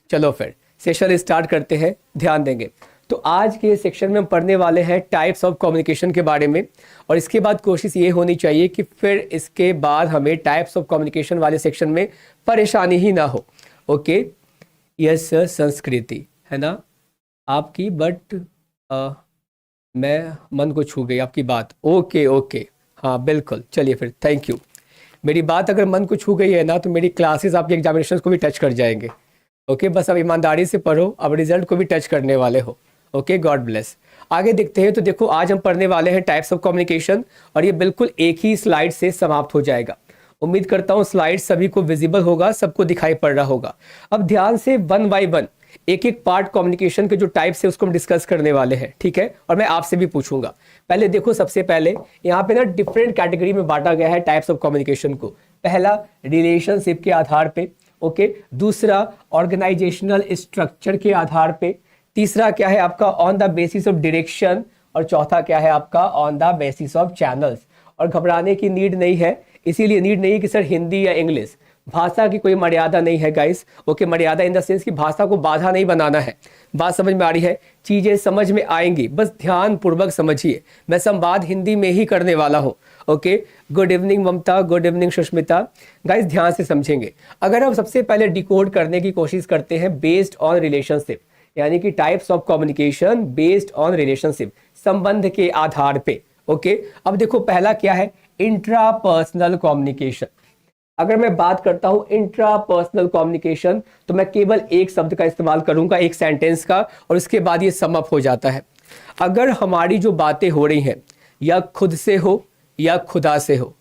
चलो फिर session start करते हैं, ध्यान देंगे। तो आज के सेक्शन में हम पढ़ने वाले हैं टाइप्स ऑफ कम्युनिकेशन के बारे में, और इसके बाद कोशिश ये होनी चाहिए कि फिर इसके बाद हमें टाइप्स ऑफ कम्युनिकेशन वाले सेक्शन में परेशानी ही ना हो। ओके, यस सर, संस्कृति है ना आपकी, बट मैं मन को छू गई आपकी बात। ओके ओके, हाँ बिल्कुल, चलिए फिर, थैंक यू। मेरी बात अगर मन को छू गई है ना तो मेरी क्लासेस आपके एग्जामिनेशन को भी टच कर जाएंगे। ओके, बस अब ईमानदारी से पढ़ो, अब रिजल्ट को भी टच करने वाले हो। Okay, God bless. आगे देखते हैं। तो देखो, आज हम पढ़ने वाले हैं टाइप्स ऑफ कम्युनिकेशन, और ये बिल्कुल एक ही स्लाइड से समाप्त हो जाएगा। उम्मीद करता हूँ स्लाइड सभी को विजिबल होगा, सबको दिखाई पड़ रहा होगा। अब ध्यान से वन बाय वन एक एक पार्ट कम्युनिकेशन के जो टाइप्स है उसको हम डिस्कस करने वाले हैं, ठीक है। और मैं आपसे भी पूछूंगा। पहले देखो, सबसे पहले यहाँ पे ना डिफरेंट कैटेगरी में बांटा गया है टाइप्स ऑफ कम्युनिकेशन को। पहला रिलेशनशिप के आधार पे, ओके। दूसरा ऑर्गेनाइजेशनल स्ट्रक्चर के आधार पे। तीसरा क्या है आपका on the basis of direction, और चौथा क्या है आपका on the basis of channels. और घबराने की नीड नहीं है, इसीलिए नीड नहीं है कि सर हिंदी या इंग्लिश, भाषा की कोई मर्यादा नहीं है गाइस। ओके, मर्यादा इन द सेंस कि भाषा को बाधा नहीं बनाना है। बात समझ में आ रही है, चीजें समझ में आएंगी, बस ध्यान पूर्वक समझिए। मैं संवाद हिंदी में ही करने वाला हूँ। ओके, गुड इवनिंग ममता, गुड इवनिंग सुष्मिता। गाइस ध्यान से समझेंगे। अगर हम सबसे पहले डिकोड करने की कोशिश करते हैं बेस्ड ऑन रिलेशनशिप, यानी कि types of communication based on relationship, संबंध के आधार पे। ओके, अब देखो पहला क्या है, इंट्रापर्सनल कम्युनिकेशन। अगर मैं बात करता हूं इंट्रापर्सनल कम्युनिकेशन, तो मैं केवल एक शब्द का इस्तेमाल करूंगा, एक सेंटेंस का, और उसके बाद ये सम अप हो जाता है। अगर हमारी जो बातें हो रही हैं या खुद से हो या खुदा से हो,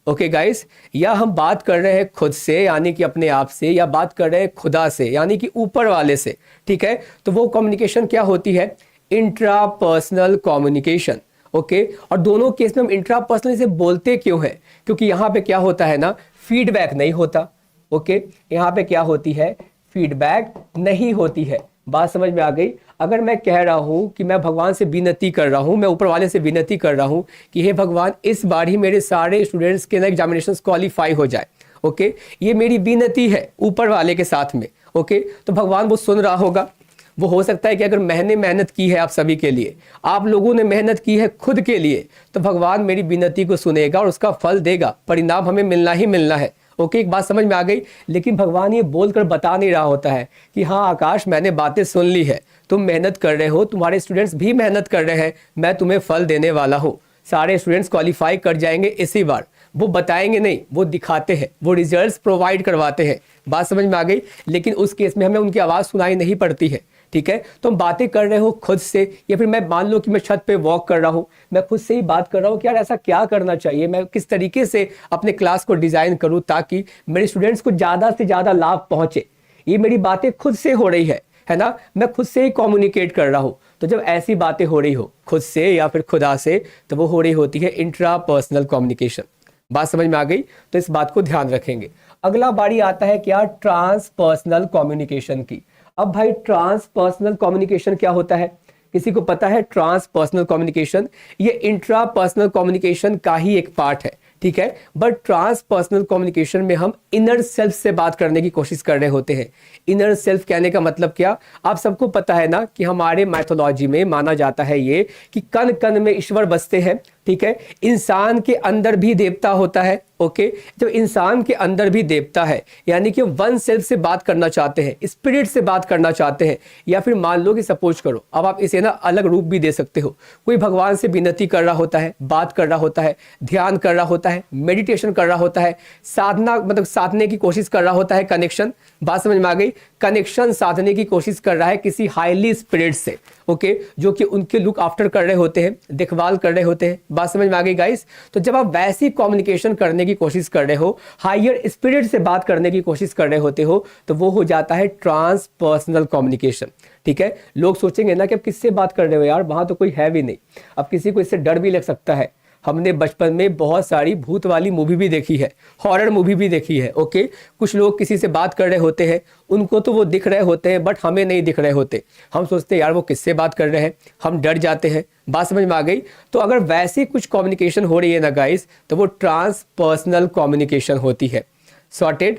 ओके गाइस, या हम बात कर रहे हैं खुद से यानी कि अपने आप से, या बात कर रहे हैं खुदा से यानी कि ऊपर वाले से, ठीक है, तो वो कम्युनिकेशन क्या होती है, इंट्रापर्सनल कम्युनिकेशन। ओके, और दोनों केस में हम इंट्रापर्सनल से बोलते क्यों हैं, क्योंकि यहाँ पे क्या होता है ना, फीडबैक नहीं होता। ओके, यहाँ पे क्या होती है, फीडबैक नहीं होती है। बात समझ में आ गई। अगर मैं कह रहा हूं कि मैं भगवान से विनती कर रहा हूं, मैं ऊपर वाले से विनती कर रहा हूं कि हे भगवान, इस बार ही मेरे सारे स्टूडेंट्स के ना एग्जामिनेशंस क्वालिफाई हो जाए। ओके, ये मेरी विनती है ऊपर वाले के साथ में। ओके, तो भगवान वो सुन रहा होगा। वो हो सकता है कि अगर मैंने मेहनत की है आप सभी के लिए, आप लोगों ने मेहनत की है खुद के लिए, तो भगवान मेरी विनती को सुनेगा और उसका फल देगा, परिणाम हमें मिलना ही मिलना है। ओके, एक बात समझ में आ गई। लेकिन भगवान ये बोलकर बता नहीं रहा होता है कि हाँ आकाश, मैंने बातें सुन ली है, तुम मेहनत कर रहे हो, तुम्हारे स्टूडेंट्स भी मेहनत कर रहे हैं, मैं तुम्हें फल देने वाला हूँ, सारे स्टूडेंट्स क्वालिफाई कर जाएंगे इसी बार। वो बताएंगे नहीं, वो दिखाते हैं, वो रिजल्ट्स प्रोवाइड करवाते हैं। बात समझ में आ गई। लेकिन उस केस में हमें उनकी आवाज़ सुनाई नहीं पड़ती है, ठीक है। तो हम बातें कर रहे हो खुद से, या फिर मैं मान लो कि मैं छत पे वॉक कर रहा हूँ, मैं खुद से ही बात कर रहा हूँ कि यार ऐसा क्या करना चाहिए, मैं किस तरीके से अपने क्लास को डिजाइन करूँ ताकि मेरे स्टूडेंट्स को ज़्यादा से ज़्यादा लाभ पहुँचे। ये मेरी बातें खुद से हो रही है ना, मैं खुद से ही कम्युनिकेट कर रहा हूँ। तो जब ऐसी बातें हो रही हो खुद से या फिर खुदा से, तो वो हो रही होती है इंट्रापर्सनल कम्युनिकेशन। बात समझ में आ गई, तो इस बात को ध्यान रखेंगे। अगला बारी आता है क्या, ट्रांसपर्सनल कम्युनिकेशन की। अब भाई ट्रांसपर्सनल कम्युनिकेशन क्या होता है, किसी को पता है? ट्रांसपर्सनल कम्युनिकेशन ये इंट्रापर्सनल कम्युनिकेशन का ही एक पार्ट है, ठीक है। बट ट्रांसपर्सनल कम्युनिकेशन में हम इनर सेल्फ से बात करने की कोशिश कर रहे होते हैं। इनर सेल्फ कहने का मतलब क्या, आप सबको पता है ना कि हमारे मैथोलॉजी में माना जाता है ये कि कण कण में ईश्वर बसते हैं, ठीक है। इंसान के अंदर भी देवता होता है। ओके, जब इंसान के अंदर भी देवता है यानी कि वन सेल्फ से बात करना चाहते हैं, स्पिरिट से बात करना चाहते हैं, या फिर मान लो कि सपोज करो, अब आप इसे ना अलग रूप भी दे सकते हो, कोई भगवान से विनती कर रहा होता है, बात कर रहा होता है, ध्यान कर रहा होता है, मेडिटेशन कर रहा होता है, साधना मतलब साधने की कोशिश कर रहा होता है, कनेक्शन। बात समझ में आ गई, कनेक्शन साधने की कोशिश कर रहा है किसी हाईली स्पिरिट से, ओके, जो कि उनके लुक आफ्टर कर रहे होते हैं, देखभाल कर रहे होते हैं। बात समझ में आ गई गाइस। तो जब आप वैसी कम्युनिकेशन करने की कोशिश कर रहे हो, हायर स्पिरिट से बात करने की कोशिश कर रहे होते हो, तो वो हो जाता है ट्रांसपर्सनल कम्युनिकेशन, ठीक है। लोग सोचेंगे ना कि अब किससे बात कर रहे हो यार, वहां तो कोई है भी नहीं। अब किसी को इससे डर भी लग सकता है। हमने बचपन में बहुत सारी भूत वाली मूवी भी देखी है, हॉरर मूवी भी देखी है, ओके। कुछ लोग किसी से बात कर रहे होते हैं, उनको तो वो दिख रहे होते हैं बट हमें नहीं दिख रहे होते। हम सोचते हैं यार वो किससे बात कर रहे हैं, हम डर जाते हैं। बात समझ में आ गई। तो अगर वैसी कुछ कम्युनिकेशन हो रही है ना गाइस, तो वो ट्रांसपर्सनल कम्युनिकेशन होती है। सॉर्टेड,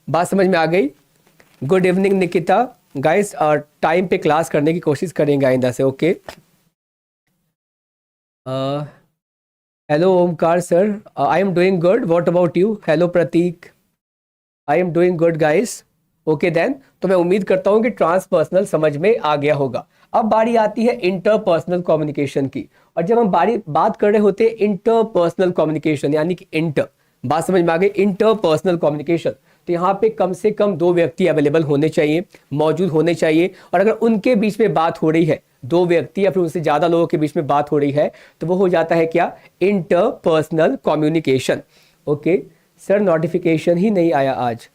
बात समझ में आ गई। Good evening Nikita, guys time पे क्लास करने की कोशिश करेंगे आइंदा से, okay. Hello Omkar sir, I am doing good, what about you? Hello Prateek, I am doing good guys, okay then. तो मैं उम्मीद करता हूँ कि ट्रांसपर्सनल समझ में आ गया होगा। अब बारी आती है इंटरपर्सनल कम्युनिकेशन की, और जब हम बात कर रहे होते हैं इंटरपर्सनल कम्युनिकेशन यानी कि इंटर, बात समझ में आ गई, इंटरपर्सनल कम्युनिकेशन, तो यहाँ पे कम से कम 2 व्यक्ति अवेलेबल होने चाहिए, मौजूद होने चाहिए। और अगर उनके बीच में बात हो रही है, 2 व्यक्ति या फिर उनसे ज़्यादा लोगों के बीच में बात हो रही है, तो वो हो जाता है क्या? Interpersonal communication. Okay sir, notification ही नहीं आया आज।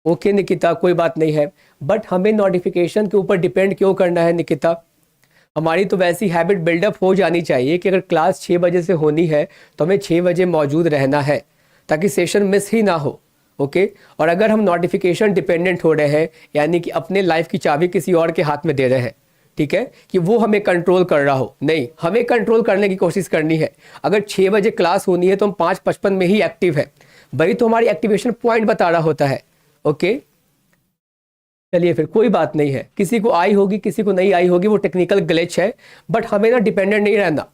ओके निकिता, कोई बात नहीं है, बट हमें नोटिफिकेशन के ऊपर डिपेंड क्यों करना है निकिता? हमारी तो वैसी हैबिट बिल्डअप हो जानी चाहिए कि अगर क्लास 6 बजे से होनी है तो हमें 6 बजे मौजूद रहना है, ताकि सेशन मिस ही ना हो। ओके और अगर हम नोटिफिकेशन डिपेंडेंट हो रहे हैं, यानी कि अपने लाइफ की चाबी किसी और के हाथ में दे रहे हैं, ठीक है, कि वो हमें कंट्रोल कर रहा हो, नहीं, हमें कंट्रोल करने की कोशिश करनी है। अगर 6 बजे क्लास होनी है तो हम 5:55 में ही एक्टिव है, वही तो हमारी एक्टिवेशन पॉइंट बता रहा होता है। ओके चलिए फिर, कोई बात नहीं है, किसी को आई होगी किसी को नहीं आई होगी, वो टेक्निकल ग्लिच है, बट हमें ना डिपेंडेंट नहीं रहना।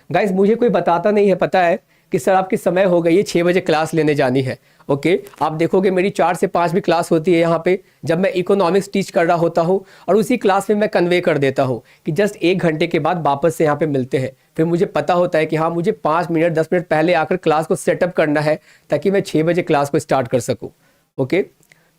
गाइस मुझे कोई बताता नहीं है, पता है कि सर आपकी समय हो गई है, 6 बजे क्लास लेने जानी है। ओके आप देखोगे मेरी 4 से 5 भी क्लास होती है यहाँ पे, जब मैं इकोनॉमिक्स टीच कर रहा होता हूँ, और उसी क्लास में मैं कन्वे कर देता हूँ कि जस्ट 1 घंटे के बाद वापस से यहाँ पे मिलते हैं। फिर मुझे पता होता है कि हाँ मुझे 5 मिनट 10 मिनट पहले आकर क्लास को सेटअप करना है, ताकि मैं 6 बजे क्लास को स्टार्ट कर सकूँ। Okay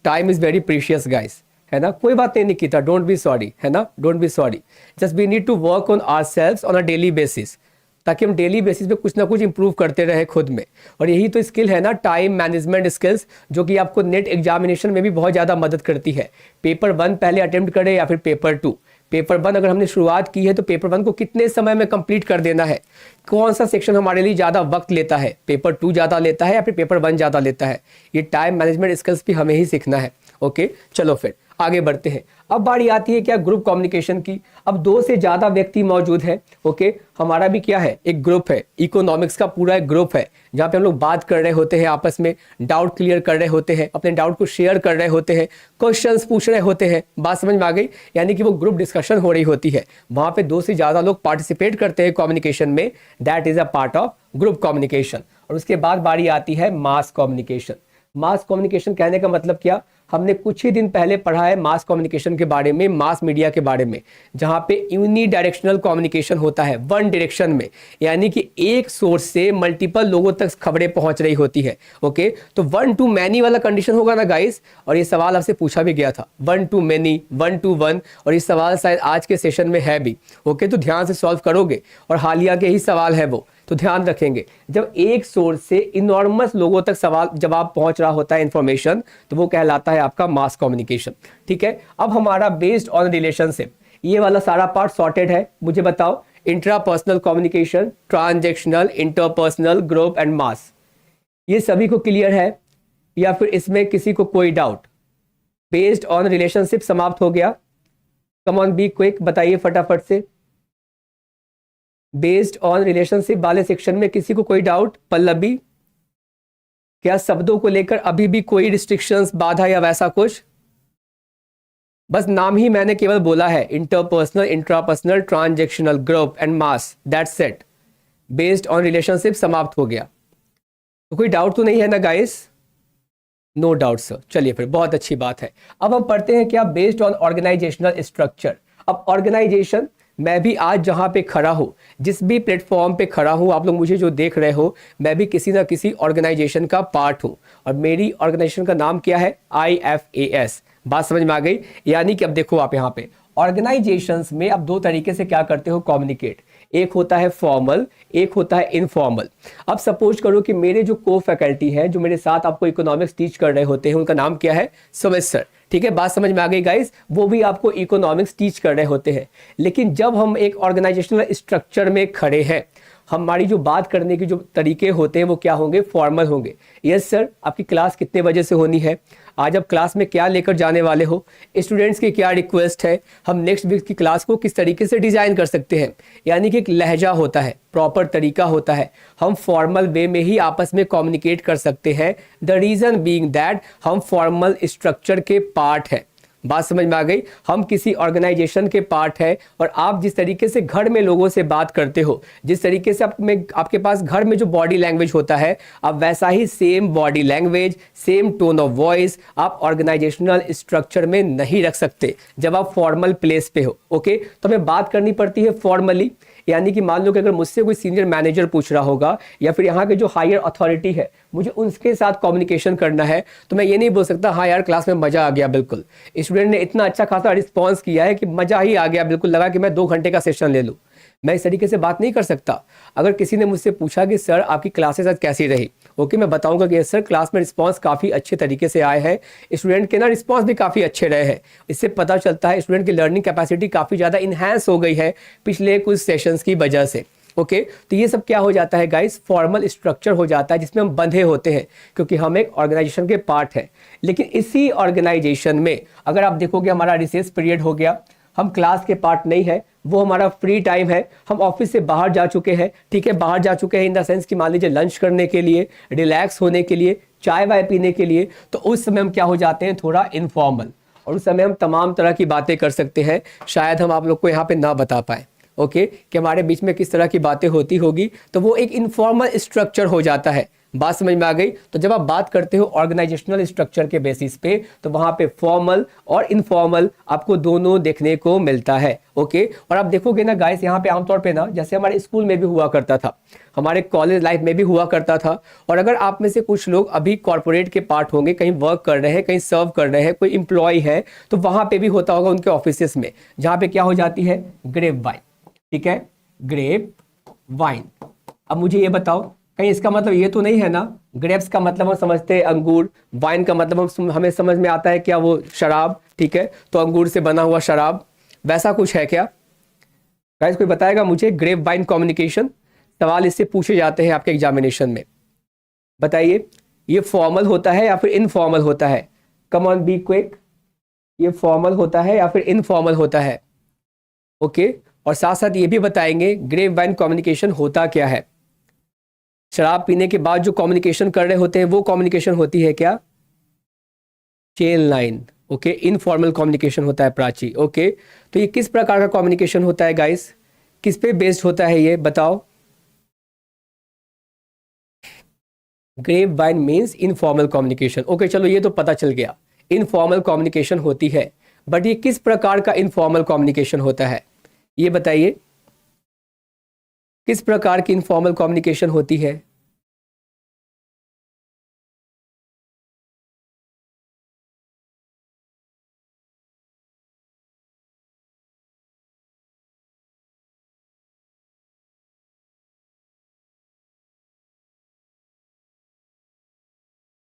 time is very precious guys, है ना? कोई बात नहीं निकिता, डोंट बी सॉरी, है ना? Don't be sorry, just we need to work on ourselves on a daily basis, ताकि हम डेली बेसिस पे कुछ ना कुछ इंप्रूव करते रहे खुद में। और यही तो स्किल है ना, टाइम मैनेजमेंट स्किल्स, जो कि आपको नेट एग्जामिनेशन में भी बहुत ज़्यादा मदद करती है। पेपर 1 पहले अटेम्प्ट करें या फिर पेपर 2। पेपर 1 अगर हमने शुरुआत की है तो पेपर 1 को कितने समय में कंप्लीट कर देना है, कौन सा सेक्शन हमारे लिए ज़्यादा वक्त लेता है, पेपर 2 ज़्यादा लेता है या फिर पेपर 1 ज़्यादा लेता है, ये टाइम मैनेजमेंट स्किल्स भी हमें ही सीखना है। ओके चलो फिर आगे बढ़ते हैं। अब बारी आती है क्या? ग्रुप कम्युनिकेशन की। अब 2 से ज़्यादा व्यक्ति मौजूद हैं। ओके हमारा भी क्या है, एक ग्रुप है, इकोनॉमिक्स का पूरा एक ग्रुप है, जहाँ पे हम लोग बात कर रहे होते हैं, आपस में डाउट क्लियर कर रहे होते हैं, अपने डाउट को शेयर कर रहे होते हैं, क्वेश्चंस पूछ रहे होते हैं। बात समझ में आ गई? यानी कि वो ग्रुप डिस्कशन हो रही होती है, वहाँ पे 2 से ज़्यादा लोग पार्टिसिपेट करते हैं कम्युनिकेशन में, that is a part of group communication. और उसके बाद बारी आती है मास कम्युनिकेशन। मास कम्युनिकेशन कहने का मतलब क्या? हमने कुछ ही दिन पहले पढ़ा है मास कम्युनिकेशन के बारे में, मास मीडिया के बारे में, जहां पे यूनी डायरेक्शनल कम्युनिकेशन होता है, 1 डायरेक्शन में, यानी कि एक सोर्स से मल्टीपल लोगों तक खबरें पहुंच रही होती है। ओके तो 1 to many वाला कंडीशन होगा ना गाइस, और ये सवाल आपसे पूछा भी गया था, 1 to many, 1 to 1, और ये सवाल शायद आज के सेशन में है भी। ओके तो ध्यान से सॉल्व करोगे, और हालिया के ही सवाल है वो, तो ध्यान रखेंगे। जब एक सोर्स से इनॉर्मस लोगों तक सवाल जवाब पहुंच रहा होता है इंफॉर्मेशन, तो वो कहलाता है आपका मास कम्युनिकेशन। ठीक है, अब हमारा बेस्ड ऑन रिलेशनशिप, ये वाला सारा पार्ट सॉर्टेड है। मुझे बताओ, intrapersonal communication, transactional, interpersonal, group and mass, ये सभी को क्लियर है या फिर इसमें किसी को कोई डाउट? बेस्ड ऑन रिलेशनशिप समाप्त हो गया। कम ऑन बी क्विक, बताइए फटाफट से। बेस्ड ऑन रिलेशनशिप वाले सेक्शन में किसी को कोई डाउट? पल्लवी, क्या शब्दों को लेकर अभी भी कोई रिस्ट्रिक्शंस, बाधा या वैसा कुछ? बस नाम ही मैंने केवल बोला है, interpersonal, intrapersonal, transactional, group and mass, that's it. Based on relationship समाप्त हो गया, तो कोई डाउट तो नहीं है ना गाइस? No doubt sir. चलिए फिर, बहुत अच्छी बात है। अब हम पढ़ते हैं क्या? Based on organizational structure. अब ऑर्गेनाइजेशन, मैं भी आज जहां पे खड़ा हूं, जिस भी प्लेटफॉर्म पे खड़ा हूं, आप लोग मुझे जो देख रहे हो, मैं भी किसी ना किसी ऑर्गेनाइजेशन का पार्ट हूं, और मेरी ऑर्गेनाइजेशन का नाम क्या है? IFAS। बात समझ में आ गई? यानी कि अब देखो आप यहाँ पे ऑर्गेनाइजेशंस में अब 2 तरीके से क्या करते हो, कम्युनिकेट। एक होता है फॉर्मल, एक होता है इनफॉर्मल। अब सपोज करो कि मेरे जो को फैकल्टी है, जो मेरे साथ आपको इकोनॉमिक्स टीच कर रहे होते हैं, उनका नाम क्या है? सुमित सर। ठीक है, बात समझ में आ गई गाइस? वो भी आपको इकोनॉमिक्स टीच कर रहे होते हैं। लेकिन जब हम एक ऑर्गेनाइजेशनल स्ट्रक्चर में खड़े हैं, हमारी जो बात करने के जो तरीके होते हैं वो क्या होंगे? फॉर्मल होंगे। यस सर, आपकी क्लास कितने बजे से होनी है? आज आप क्लास में क्या लेकर जाने वाले हो? स्टूडेंट्स की क्या रिक्वेस्ट है? हम नेक्स्ट वीक की क्लास को किस तरीके से डिजाइन कर सकते हैं? यानी कि एक लहजा होता है, प्रॉपर तरीका होता है, हम फॉर्मल वे में ही आपस में कम्युनिकेट कर सकते हैं। द रीजन बीइंग दैट हम फॉर्मल स्ट्रक्चर के पार्ट है। बात समझ में आ गई। हम किसी ऑर्गेनाइजेशन के पार्ट है और आप जिस तरीके से घर में लोगों से बात करते हो, जिस तरीके से आपके पास घर में जो बॉडी लैंग्वेज होता है, आप वैसा ही same body language, same tone of voice आप ऑर्गेनाइजेशनल स्ट्रक्चर में नहीं रख सकते जब आप फॉर्मल प्लेस पे हो। ओके, तो हमें बात करनी पड़ती है फॉर्मली, यानी कि मान लो कि अगर मुझसे कोई सीनियर मैनेजर पूछ रहा होगा या फिर यहाँ के जो हायर अथॉरिटी है, मुझे उनके साथ कम्युनिकेशन करना है, तो मैं ये नहीं बोल सकता हाँ यार क्लास में मजा आ गया, बिल्कुल स्टूडेंट ने इतना अच्छा खासा रिस्पॉन्स किया है कि मजा ही आ गया, बिल्कुल लगा कि मैं 2 घंटे का सेशन ले लूँ। मैं इस तरीके से बात नहीं कर सकता। अगर किसी ने मुझसे पूछा कि सर आपकी क्लासेस आज कैसी रही, ओके, मैं बताऊंगा कि सर क्लास में रिस्पांस काफ़ी अच्छे तरीके से आए हैं, स्टूडेंट के ना रिस्पांस भी काफ़ी अच्छे रहे हैं। इससे पता चलता है स्टूडेंट की लर्निंग कैपेसिटी काफ़ी ज़्यादा इन्हांस हो गई है पिछले कुछ सेशंस की वजह से। ओके, तो ये सब क्या हो जाता है गाइस, फॉर्मल स्ट्रक्चर हो जाता है जिसमें हम बंधे होते हैं क्योंकि हम एक ऑर्गेनाइजेशन के पार्ट हैं। लेकिन इसी ऑर्गेनाइजेशन में अगर आप देखोगे हमारा रिसेस पीरियड हो गया, हम क्लास के पार्ट नहीं है, वो हमारा फ्री टाइम है, हम ऑफिस से बाहर जा चुके हैं, ठीक है, बाहर जा चुके हैं इन द सेंस कि मान लीजिए लंच करने के लिए, रिलैक्स होने के लिए, चाय वाय पीने के लिए, तो उस समय हम क्या हो जाते हैं, थोड़ा इनफॉर्मल, और उस समय हम तमाम तरह की बातें कर सकते हैं। शायद हम आप लोग को यहाँ पे ना बता पाए, ओके, कि हमारे बीच में किस तरह की बातें होती होगी, तो वो एक इनफॉर्मल स्ट्रक्चर हो जाता है। बात समझ में आ गई। तो जब आप बात करते हो ऑर्गेनाइजेशनल स्ट्रक्चर के बेसिस पे, तो वहां पे फॉर्मल और इनफॉर्मल आपको दोनों देखने को मिलता है। ओके, और आप देखोगे ना गाइस, यहाँ पे आमतौर पे ना, जैसे हमारे स्कूल में भी हुआ करता था, हमारे कॉलेज लाइफ में भी हुआ करता था, और अगर आप में से कुछ लोग अभी कॉर्पोरेट के पार्ट होंगे, कहीं वर्क कर रहे हैं, कहीं सर्व कर रहे हैं, कोई इंप्लॉय है, तो वहां पे भी होता होगा उनके ऑफिस में, जहाँ पे क्या हो जाती है, ग्रेप वाइन। ठीक है, ग्रेप वाइन। अब मुझे ये बताओ, कहीं इसका मतलब ये तो नहीं है ना, ग्रेप्स का मतलब हम समझते हैं अंगूर, वाइन का मतलब हमें समझ में आता है क्या, वो शराब, ठीक है, तो अंगूर से बना हुआ शराब, वैसा कुछ है क्या गाइस? कोई बताएगा मुझे? ग्रेप वाइन कम्युनिकेशन सवाल इससे पूछे जाते हैं आपके एग्जामिनेशन में, बताइए, ये फॉर्मल होता है या फिर इनफॉर्मल होता है? कम ऑन बी क्विक, ये फॉर्मल होता है या फिर इनफॉर्मल होता है? ओके, और साथ साथ ये भी बताएंगे ग्रेप वाइन कम्युनिकेशन होता क्या है। शराब पीने के बाद जो कम्युनिकेशन कर रहे होते हैं वो कम्युनिकेशन होती है क्या? Chain line. Okay, informal communication होता है प्राची। ओके, तो ये किस प्रकार का कम्युनिकेशन होता है गाइस, किस पे बेस्ड होता है ये बताओ? Grapevine means informal communication. Okay, चलो ये तो पता चल गया, इनफॉर्मल कम्युनिकेशन होती है, बट ये किस प्रकार का इनफॉर्मल कम्युनिकेशन होता है ये बताइए, किस प्रकार की इनफॉर्मल कम्युनिकेशन होती है?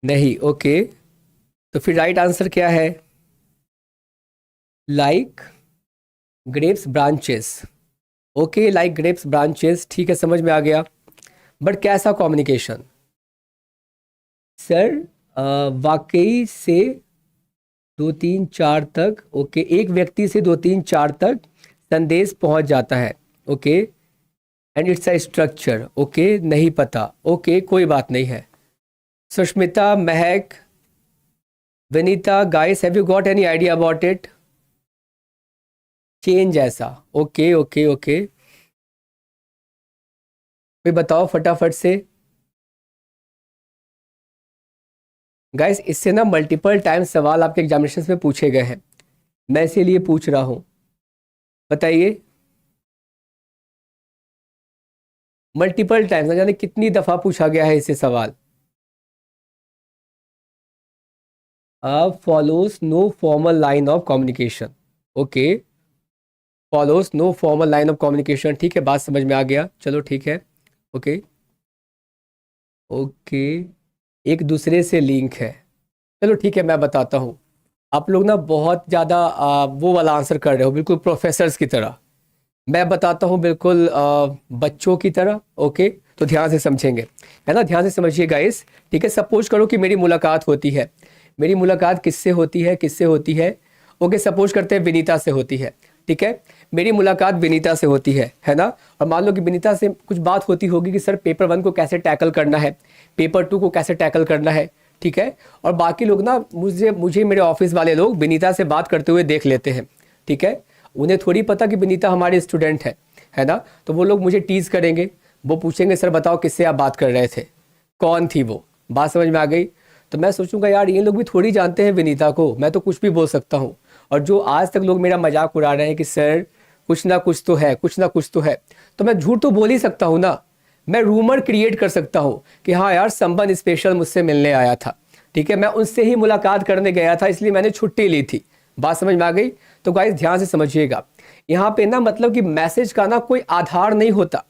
नहीं। ओके, तो फिर राइट आंसर क्या है? Like grapes branches. Okay, like grapes branches, ठीक है, समझ में आ गया। बट कैसा कम्युनिकेशन सर? वाकई से 2 3 4 तक, ओके, एक व्यक्ति से 2 3 4 तक संदेश पहुंच जाता है। Okay, and it's a structure. Okay, नहीं पता। ओके, कोई बात नहीं है। सुष्मिता, महक, Vinita, guys have you got any idea about it? Change ऐसा। ओके ओके ओके, कोई बताओ फटाफट से गाइस। इससे ना मल्टीपल टाइम सवाल आपके एग्जामिनेशन में पूछे गए हैं, मैं इसीलिए पूछ रहा हूं, बताइए। मल्टीपल टाइम्स, ना जाने कितनी दफा पूछा गया है इससे सवाल। Follows no formal line of communication. Okay, follows no formal line of communication, ठीक है, बात समझ में आ गया, चलो ठीक है। ओके ओके, एक दूसरे से लिंक है, चलो ठीक है, मैं बताता हूँ। आप लोग ना बहुत ज़्यादा वो वाला आंसर कर रहे हो, बिल्कुल प्रोफेसर्स की तरह। मैं बताता हूँ बिल्कुल बच्चों की तरह। ओके, तो ध्यान से समझेंगे, है ना, ध्यान से समझिए गाइस, ठीक है। सपोज करो कि मेरी मुलाकात होती है, मेरी मुलाकात किससे होती है, किससे होती है? ओके, सपोज करते हैं विनीता से होती है, ठीक है, मेरी मुलाकात विनीता से होती है ना, और मान लो कि विनीता से कुछ बात होती होगी कि सर पेपर 1 को कैसे टैकल करना है, पेपर 2 को कैसे टैकल करना है, ठीक है। और बाकी लोग ना मुझे मेरे ऑफिस वाले लोग विनीता से बात करते हुए देख लेते हैं, ठीक है। उन्हें थोड़ी पता कि विनीता हमारी स्टूडेंट है ना। तो वो लोग मुझे टीज करेंगे, वो पूछेंगे सर बताओ किससे आप बात कर रहे थे, कौन थी वो, बात समझ में आ गई। तो मैं सोचूंगा यार ये लोग भी थोड़ी जानते हैं विनीता को, मैं तो कुछ भी बोल सकता हूँ। और जो आज तक लोग मेरा मजाक उड़ा रहे हैं कि सर कुछ ना कुछ तो है, कुछ ना कुछ तो है, तो मैं झूठ तो बोल ही सकता हूँ ना। मैं रूमर क्रिएट कर सकता हूँ कि हाँ यार संबंध स्पेशल मुझसे मिलने आया था, ठीक है, मैं उनसे ही मुलाकात करने गया था इसलिए मैंने छुट्टी ली थी। बात समझ में आ गई। तो गाइस ध्यान से समझिएगा, यहाँ पे ना मतलब कि मैसेज का ना कोई आधार नहीं होता,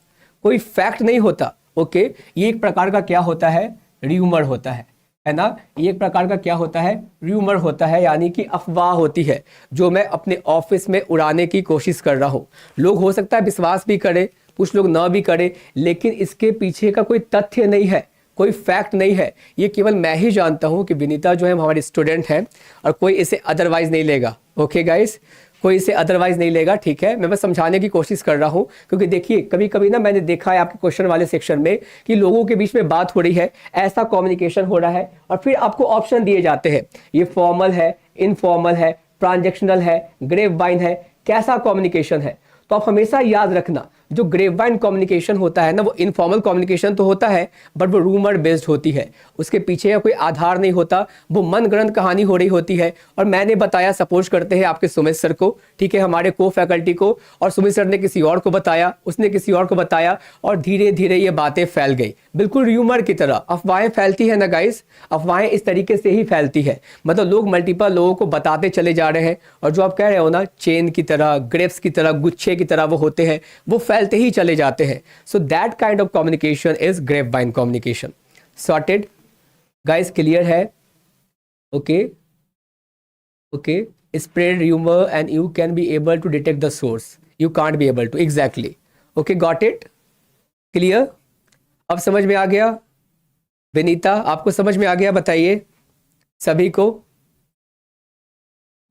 कोई फैक्ट नहीं होता। ओके, ये एक प्रकार का क्या होता है, र्यूमर होता है ना। ये एक प्रकार का क्या होता है, र्यूमर होता है, यानी कि अफवाह होती है जो मैं अपने ऑफिस में उड़ाने की कोशिश कर रहा हूँ। लोग हो सकता है विश्वास भी करे, कुछ लोग ना भी करे, लेकिन इसके पीछे का कोई तथ्य नहीं है, कोई फैक्ट नहीं है। ये केवल मैं ही जानता हूँ कि विनीता जो है हमारी स्टूडेंट है और कोई इसे अदरवाइज नहीं लेगा। ओके गाइस, कोई इसे अदरवाइज नहीं लेगा, ठीक है। मैं बस समझाने की कोशिश कर रहा हूँ, क्योंकि देखिए कभी कभी ना मैंने देखा है आपके क्वेश्चन वाले सेक्शन में कि लोगों के बीच में बात हो रही है, ऐसा कम्युनिकेशन हो रहा है और फिर आपको ऑप्शन दिए जाते हैं, ये फॉर्मल है, इनफॉर्मल है, ट्रांजेक्शनल है, ग्रेपवाइन है, कैसा कम्युनिकेशन है। तो आप हमेशा याद रखना, जो ग्रेपवाइन कम्युनिकेशन होता है ना, वो इनफॉर्मल कम्युनिकेशन तो होता है बट वो रूमर बेस्ड होती है, उसके पीछे का कोई आधार नहीं होता, वो मनगढ़ंत कहानी हो रही होती है। और मैंने बताया, सपोज करते हैं आपके सुमित सर को, ठीक है, हमारे को फैकल्टी को, और सुमित सर ने किसी और को बताया, उसने किसी और को बताया, और धीरे धीरे ये बातें फैल गई, बिल्कुल र्यूमर की तरह। अफवाहें फैलती है ना गाइस, अफवाहें इस तरीके से ही फैलती है, मतलब लोग मल्टीपल लोगों को बताते चले जा रहे हैं, और जो आप कह रहे हो ना चेन की तरह, ग्रेप्स की तरह, गुच्छे की तरह वो होते हैं, वो फैलते ही चले जाते हैं। So that kind of communication is grapevine communication. Sorted guys, clear है? Okay okay, spread rumor and you can be able to detect the source, you can't be able to, exactly, okay, got it, clear? अब समझ में आ गया? विनीता आपको समझ में आ गया? बताइए सभी को।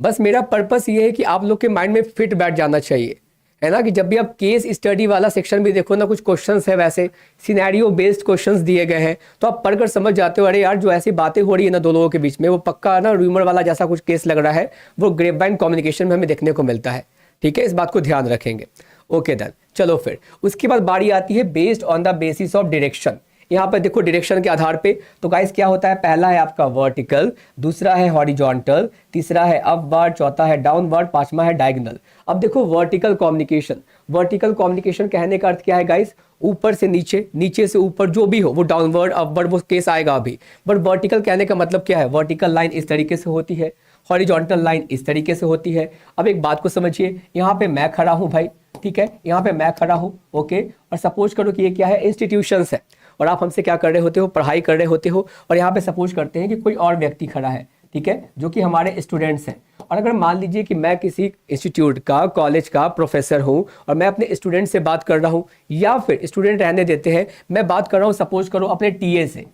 बस मेरा पर्पस ये है कि आप लोग के माइंड में फिट बैठ जाना चाहिए, है ना, कि जब भी आप केस स्टडी वाला सेक्शन भी देखो ना, कुछ क्वेश्चंस है वैसे सिनेरियो बेस्ड क्वेश्चंस दिए गए हैं, तो आप पढ़कर समझ जाते हो, अरे यार जो ऐसी बातें हो रही है ना दो लोगों के बीच में, वो पक्का ना रूमर वाला जैसा कुछ केस लग रहा है, वो ग्रेपवाइन कम्युनिकेशन में हमें देखने को मिलता है, ठीक है। इस बात को ध्यान रखेंगे। ओके देन, चलो फिर उसके बाद बारी आती है based on the basis of direction. यहाँ पर देखो डायरेक्शन के आधार पे, तो गाइस क्या होता है, पहला है आपका वर्टिकल, दूसरा है हॉरिजॉन्टल, तीसरा है अपवर्ड, चौथा है डाउनवर्ड, पांचवा है डायगोनल। अब देखो वर्टिकल कम्युनिकेशन, वर्टिकल कम्युनिकेशन कहने का अर्थ क्या है गाइस, ऊपर से नीचे, नीचे से ऊपर, जो भी हो, वो डाउनवर्ड अपवर्ड वो केस आएगा अभी, बट वर्टिकल कहने का मतलब क्या है, वर्टिकल लाइन इस तरीके से होती है, हॉरिजॉन्टल लाइन इस तरीके से होती है। अब एक बात को समझिए, यहाँ पे मैं खड़ा हूँ भाई, ठीक है, यहाँ पे मैं खड़ा हूँ, ओके, और सपोज करो कि ये क्या है, इंस्टीट्यूशंस है, और आप हमसे क्या कर रहे होते हो, पढ़ाई कर रहे होते हो, और यहाँ पे सपोज करते हैं कि कोई और व्यक्ति खड़ा है, ठीक है, जो कि हमारे स्टूडेंट्स हैं। और अगर मान लीजिए कि मैं किसी इंस्टीट्यूट का, कॉलेज का प्रोफेसर हूँ और मैं अपने स्टूडेंट से बात कर रहा हूँ, या फिर स्टूडेंट रहने देते हैं, मैं बात कर रहा हूँ सपोज करो अपने टीए से।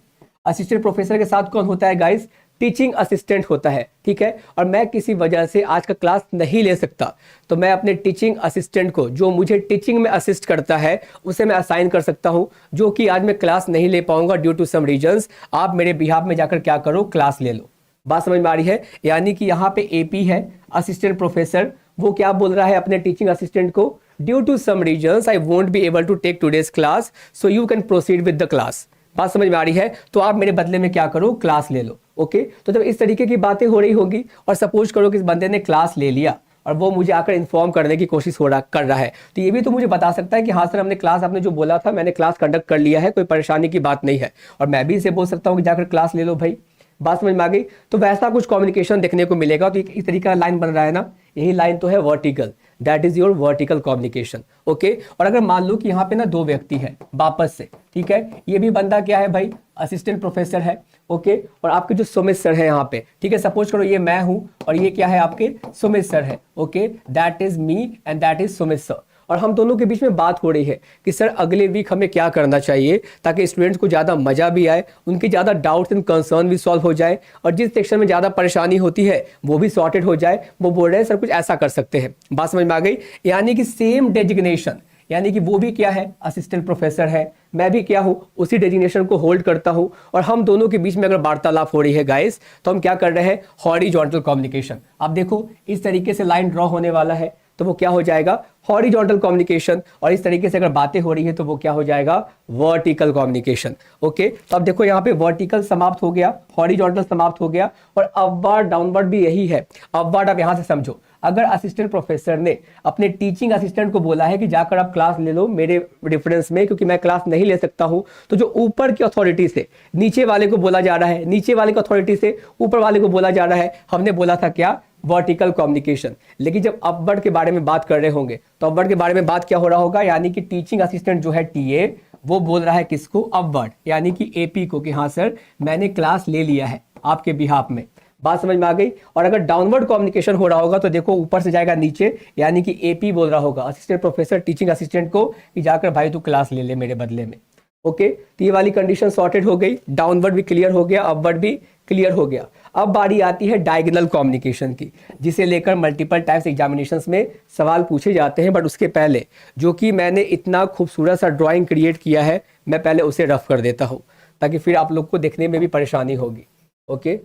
असिस्टेंट प्रोफेसर के साथ कौन होता है गाइस, टीचिंग असिस्टेंट होता है, ठीक है। और मैं किसी वजह से आज का क्लास नहीं ले सकता, तो मैं अपने टीचिंग असिस्टेंट को, जो मुझे टीचिंग में असिस्ट करता है, उसे मैं असाइन कर सकता हूं, जो कि आज मैं क्लास नहीं ले पाऊंगा ड्यू टू सम रीजंस, आप मेरे बिहाफ में जाकर क्या करो, क्लास ले लो। बात समझ में आ रही है? यानी कि यहाँ पे एपी है, असिस्टेंट प्रोफेसर, वो क्या बोल रहा है अपने टीचिंग असिस्टेंट को, due to some reasons I won't be able to take today's class, so you can proceed with the class. बात समझ में आ रही है? तो आप मेरे बदले में क्या करो, क्लास ले लो। ओके, तो जब इस तरीके की बातें हो रही होगी, और सपोज करो कि इस बंदे ने क्लास ले लिया और वो मुझे आकर इन्फॉर्म करने की कोशिश कर रहा है, तो ये भी तो मुझे बता सकता है कि हाँ सर हमने क्लास, आपने जो बोला था मैंने क्लास कंडक्ट कर लिया है, कोई परेशानी की बात नहीं है, और मैं भी इसे बोल सकता हूँ कि जाकर क्लास ले लो भाई। बात समझ में आ गई? तो वैसा कुछ कम्युनिकेशन देखने को मिलेगा। तो इस तरीके का लाइन बन रहा है ना, यही लाइन तो है vertical, that is your vertical communication. Okay, और अगर मान लो कि यहाँ पे ना दो व्यक्ति है वापस से, ठीक है, ये भी बंदा क्या है भाई, असिस्टेंट प्रोफेसर है, ओके, और आपके जो सुमित सर है यहाँ पे, ठीक है, सपोज करो ये मैं हूँ और ये क्या है, आपके सुमित सर है, okay, that is me and that is Sumit sir. और हम दोनों के बीच में बात हो रही है कि सर अगले वीक हमें क्या करना चाहिए ताकि स्टूडेंट्स को ज़्यादा मजा भी आए, उनकी ज़्यादा डाउट्स एंड कंसर्न भी सॉल्व हो जाए, और जिस सेक्शन में ज़्यादा परेशानी होती है वो भी सॉर्टेड हो जाए। वो बोल रहे हैं सर कुछ ऐसा कर सकते हैं। बात समझ में आ गई? यानी कि सेम डेजिग्नेशन, यानी कि वो भी क्या है, असिस्टेंट प्रोफेसर है, मैं भी क्या हूँ, उसी डेजिग्नेशन को होल्ड करता हूँ, और हम दोनों के बीच में अगर वार्तालाप हो रही है गाइस, तो हम क्या कर रहे हैं, हॉरिजॉन्टल कम्युनिकेशन। अब देखो इस तरीके से लाइन ड्रॉ होने वाला है, तो वो क्या हो जाएगा, हॉरिजॉन्टल कम्युनिकेशन, और इस तरीके से अगर बातें हो रही है तो वो क्या हो जाएगा, वर्टिकल कम्युनिकेशन। ओके, तो अब देखो यहाँ पे वर्टिकल समाप्त हो गया, हॉरिजॉन्टल समाप्त हो गया, और अपवर्ड डाउनवर्ड भी यही है। अपवर्ड आप यहाँ से समझो, अगर असिस्टेंट प्रोफेसर ने अपने टीचिंग असिस्टेंट को बोला है कि जाकर आप क्लास ले लो मेरे रेफरेंस में, क्योंकि मैं क्लास नहीं ले सकता हूं, तो जो ऊपर की अथॉरिटी से नीचे वाले को बोला जा रहा है, नीचे वाले की अथॉरिटी से ऊपर वाले को बोला जा रहा है, हमने बोला था क्या, वर्टिकल कम्युनिकेशन। लेकिन जब अपवर्ड के बारे में बात कर रहे होंगे तो अपवर्ड के बारे में बात क्या हो रहा होगा, यानी कि टीचिंग असिस्टेंट जो है टीए, वो बोल रहा है किसको, अपवर्ड, यानी कि एपी को, कि हाँ सर मैंने क्लास ले लिया है आपके बिहाफ में। बात समझ में आ गई। और अगर डाउनवर्ड कम्युनिकेशन हो रहा होगा तो देखो ऊपर से जाएगा नीचे, यानी कि एपी बोल रहा होगा असिस्टेंट प्रोफेसर टीचिंग असिस्टेंट को कि जाकर भाई तू क्लास ले ले मेरे बदले में। ओके, तो ये वाली कंडीशन सॉर्टेड हो गई, डाउनवर्ड भी क्लियर हो गया, अपवर्ड भी क्लियर हो गया। अब बारी आती है डायगोनल कम्युनिकेशन की, जिसे लेकर मल्टीपल टाइप्स एग्जामिनेशंस में सवाल पूछे जाते हैं। बट उसके पहले जो कि मैंने इतना खूबसूरत सा ड्राइंग क्रिएट किया है, मैं पहले उसे रफ कर देता हूँ ताकि फिर आप लोग को देखने में भी परेशानी होगी। Okay,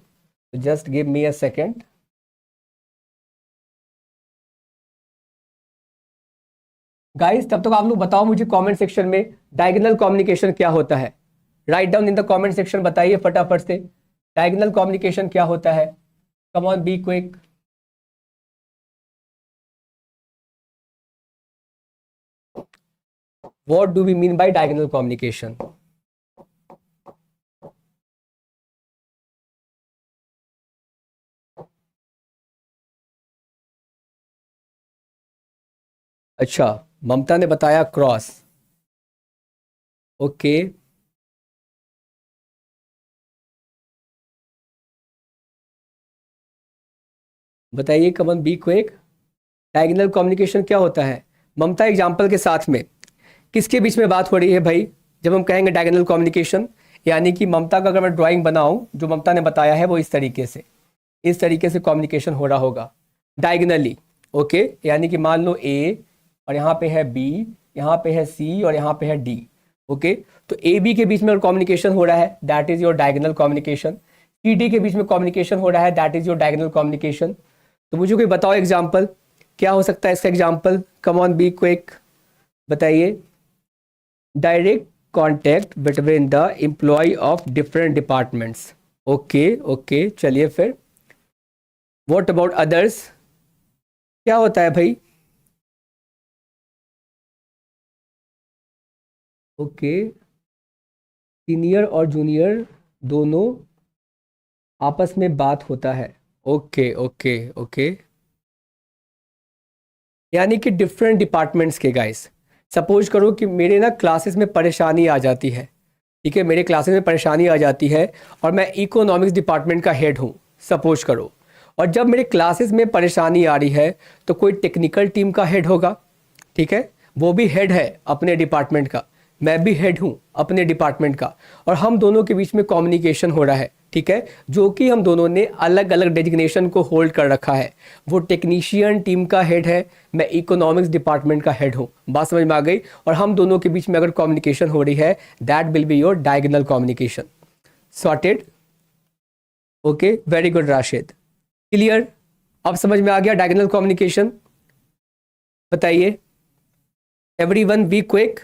just give me a second. Guys तब तक आप लोग बताओ मुझे कमेंट सेक्शन में डायगोनल कम्युनिकेशन क्या होता है। Write down in the comment section, बताइए फटाफट से डायगोनल कम्युनिकेशन क्या होता है। Come on, be quick. What do we mean by diagonal communication. अच्छा, ममता ने बताया क्रॉस। ओके, बताइए come on, be quick. Diagonal communication क्या होता है ममता, एग्जाम्पल के साथ में किसके बीच में बात हो रही है भाई। जब हम कहेंगे डायगोनल कम्युनिकेशन, यानी कि ममता का अगर मैं ड्राइंग बनाऊं जो ममता ने बताया है वो इस तरीके से कम्युनिकेशन हो रहा होगा डायगोनली। ओके, यानी कि मान लो ए और यहाँ पे है बी, यहाँ पे है सी और यहाँ पे है डी। ओके, तो ए बी के बीच में कम्युनिकेशन हो रहा है, that is your diagonal communication. C D के बीच में कम्युनिकेशन हो रहा है, that is your diagonal communication. तो मुझे कोई बताओ एग्जाम्पल क्या हो सकता है इसका example. Come on, be quick, बताइए। Direct contact between the employ of different departments. Okay okay, चलिए फिर व्हाट अबाउट अदर्स, क्या होता है भाई। ओके, सीनियर और जूनियर दोनों आपस में बात होता है। ओके ओके ओके, यानी कि डिफरेंट डिपार्टमेंट्स के गाइस। सपोज करो कि मेरे ना क्लासेस में परेशानी आ जाती है, ठीक है, मेरे क्लासेस में परेशानी आ जाती है और मैं इकोनॉमिक्स डिपार्टमेंट का हेड हूँ, सपोज करो। और जब मेरे क्लासेस में परेशानी आ रही है तो कोई टेक्निकल टीम का हेड होगा, ठीक है, वो भी हेड है अपने डिपार्टमेंट का, मैं भी हेड हूँ अपने डिपार्टमेंट का, और हम दोनों के बीच में कम्युनिकेशन हो रहा है, ठीक है, जो कि हम दोनों ने अलग अलग डेजिग्नेशन को होल्ड कर रखा है। वो टेक्नीशियन टीम का हेड है, मैं इकोनॉमिक्स डिपार्टमेंट का हेड हूँ। बात समझ में आ गई। और हम दोनों के बीच में अगर कम्युनिकेशन हो रही है, that will be your diagonal communication. Sorted. Okay, very good Rashid, clear. अब समझ में आ गया डायगोनल कम्युनिकेशन, बताइए everyone, B quick.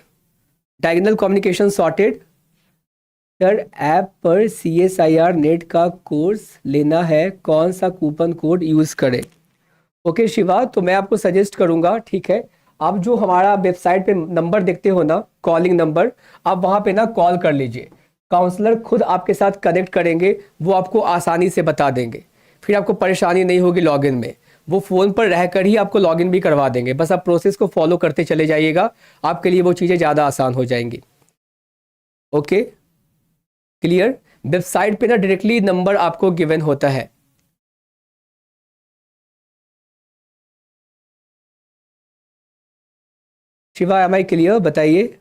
Diagonal communication sorted. Sir app पर CSIR नेट का कोर्स लेना है, कौन सा कूपन कोड यूज़ करें। ओके शिवा, तो मैं आपको सजेस्ट करूंगा, ठीक है, आप जो हमारा वेबसाइट पे नंबर देखते हो ना, कॉलिंग नंबर, आप वहाँ पे ना कॉल कर लीजिए, काउंसलर खुद आपके साथ कनेक्ट करेंगे, वो आपको आसानी से बता देंगे, फिर आपको परेशानी नहीं होगी लॉगिन में, वो फ़ोन पर रहकर ही आपको लॉगिन भी करवा देंगे। बस आप प्रोसेस को फॉलो करते चले जाइएगा, आपके लिए वो चीज़ें ज़्यादा आसान हो जाएंगी। Okay, clear. वेबसाइट पे ना डायरेक्टली नंबर आपको गिवन होता है। शिवा, एम आई क्लियर, बताइए।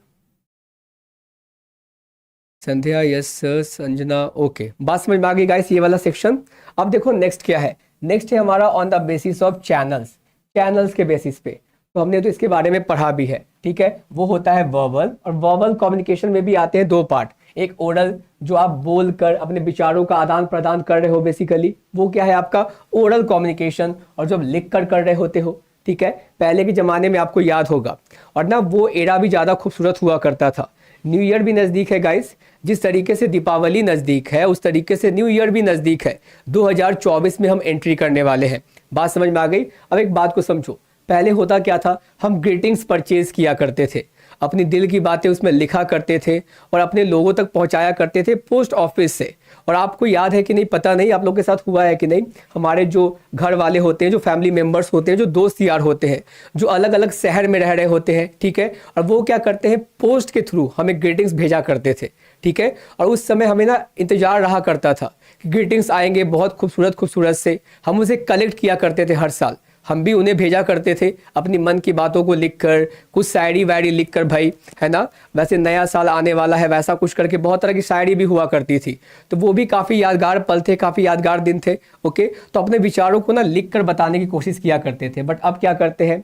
संध्या, यस सर। संजना, ओके, बात समझ में आ गई गाइस, ये वाला सेक्शन। अब देखो नेक्स्ट क्या है, नेक्स्ट है हमारा on the basis of channels, channels के बेसिस पे। तो हमने तो इसके बारे में पढ़ा भी है। ठीक है, वो होता है वर्बल। और वर्बल कम्युनिकेशन में भी आते हैं दो पार्ट, एक ओरल जो आप बोल कर अपने विचारों का आदान प्रदान कर रहे हो बेसिकली, वो क्या है आपका ओरल कम्युनिकेशन, और जब लिख कर रहे होते हो, ठीक है, पहले के ज़माने में आपको याद होगा। और ना वो एरा भी ज़्यादा खूबसूरत हुआ करता था। न्यू ईयर भी नज़दीक है गाइस, जिस तरीके से दीपावली नज़दीक है उस तरीके से न्यू ईयर भी नज़दीक है। 2024 में हम एंट्री करने वाले हैं। बात समझ में आ गई? अब एक बात को समझो, पहले होता क्या था, हम ग्रीटिंग्स परचेज किया करते थे, अपनी दिल की बातें उसमें लिखा करते थे और अपने लोगों तक पहुंचाया करते थे पोस्ट ऑफिस से। और आपको याद है कि नहीं पता नहीं आप लोग के साथ हुआ है कि नहीं, हमारे जो घर वाले होते हैं, जो फैमिली मेंबर्स होते हैं, जो दोस्त यार होते हैं, जो अलग अलग शहर में रह रहे होते हैं, ठीक है, और वो क्या करते हैं पोस्ट के थ्रू हमें ग्रीटिंग्स भेजा करते थे, ठीक है। और उस समय हमें ना इंतजार रहा करता था कि ग्रीटिंग्स आएंगे बहुत खूबसूरत खूबसूरत से, हम उसे कलेक्ट किया करते थे हर साल। हम भी उन्हें भेजा करते थे अपनी मन की बातों को लिखकर, कुछ शायरी वायरी लिखकर भाई, है ना, वैसे नया साल आने वाला है वैसा कुछ करके बहुत तरह की शायरी भी हुआ करती थी। तो वो भी काफ़ी यादगार पल थे, काफ़ी यादगार दिन थे। ओके, तो अपने विचारों को ना लिख कर बताने की कोशिश किया करते थे। बट अब क्या करते हैं,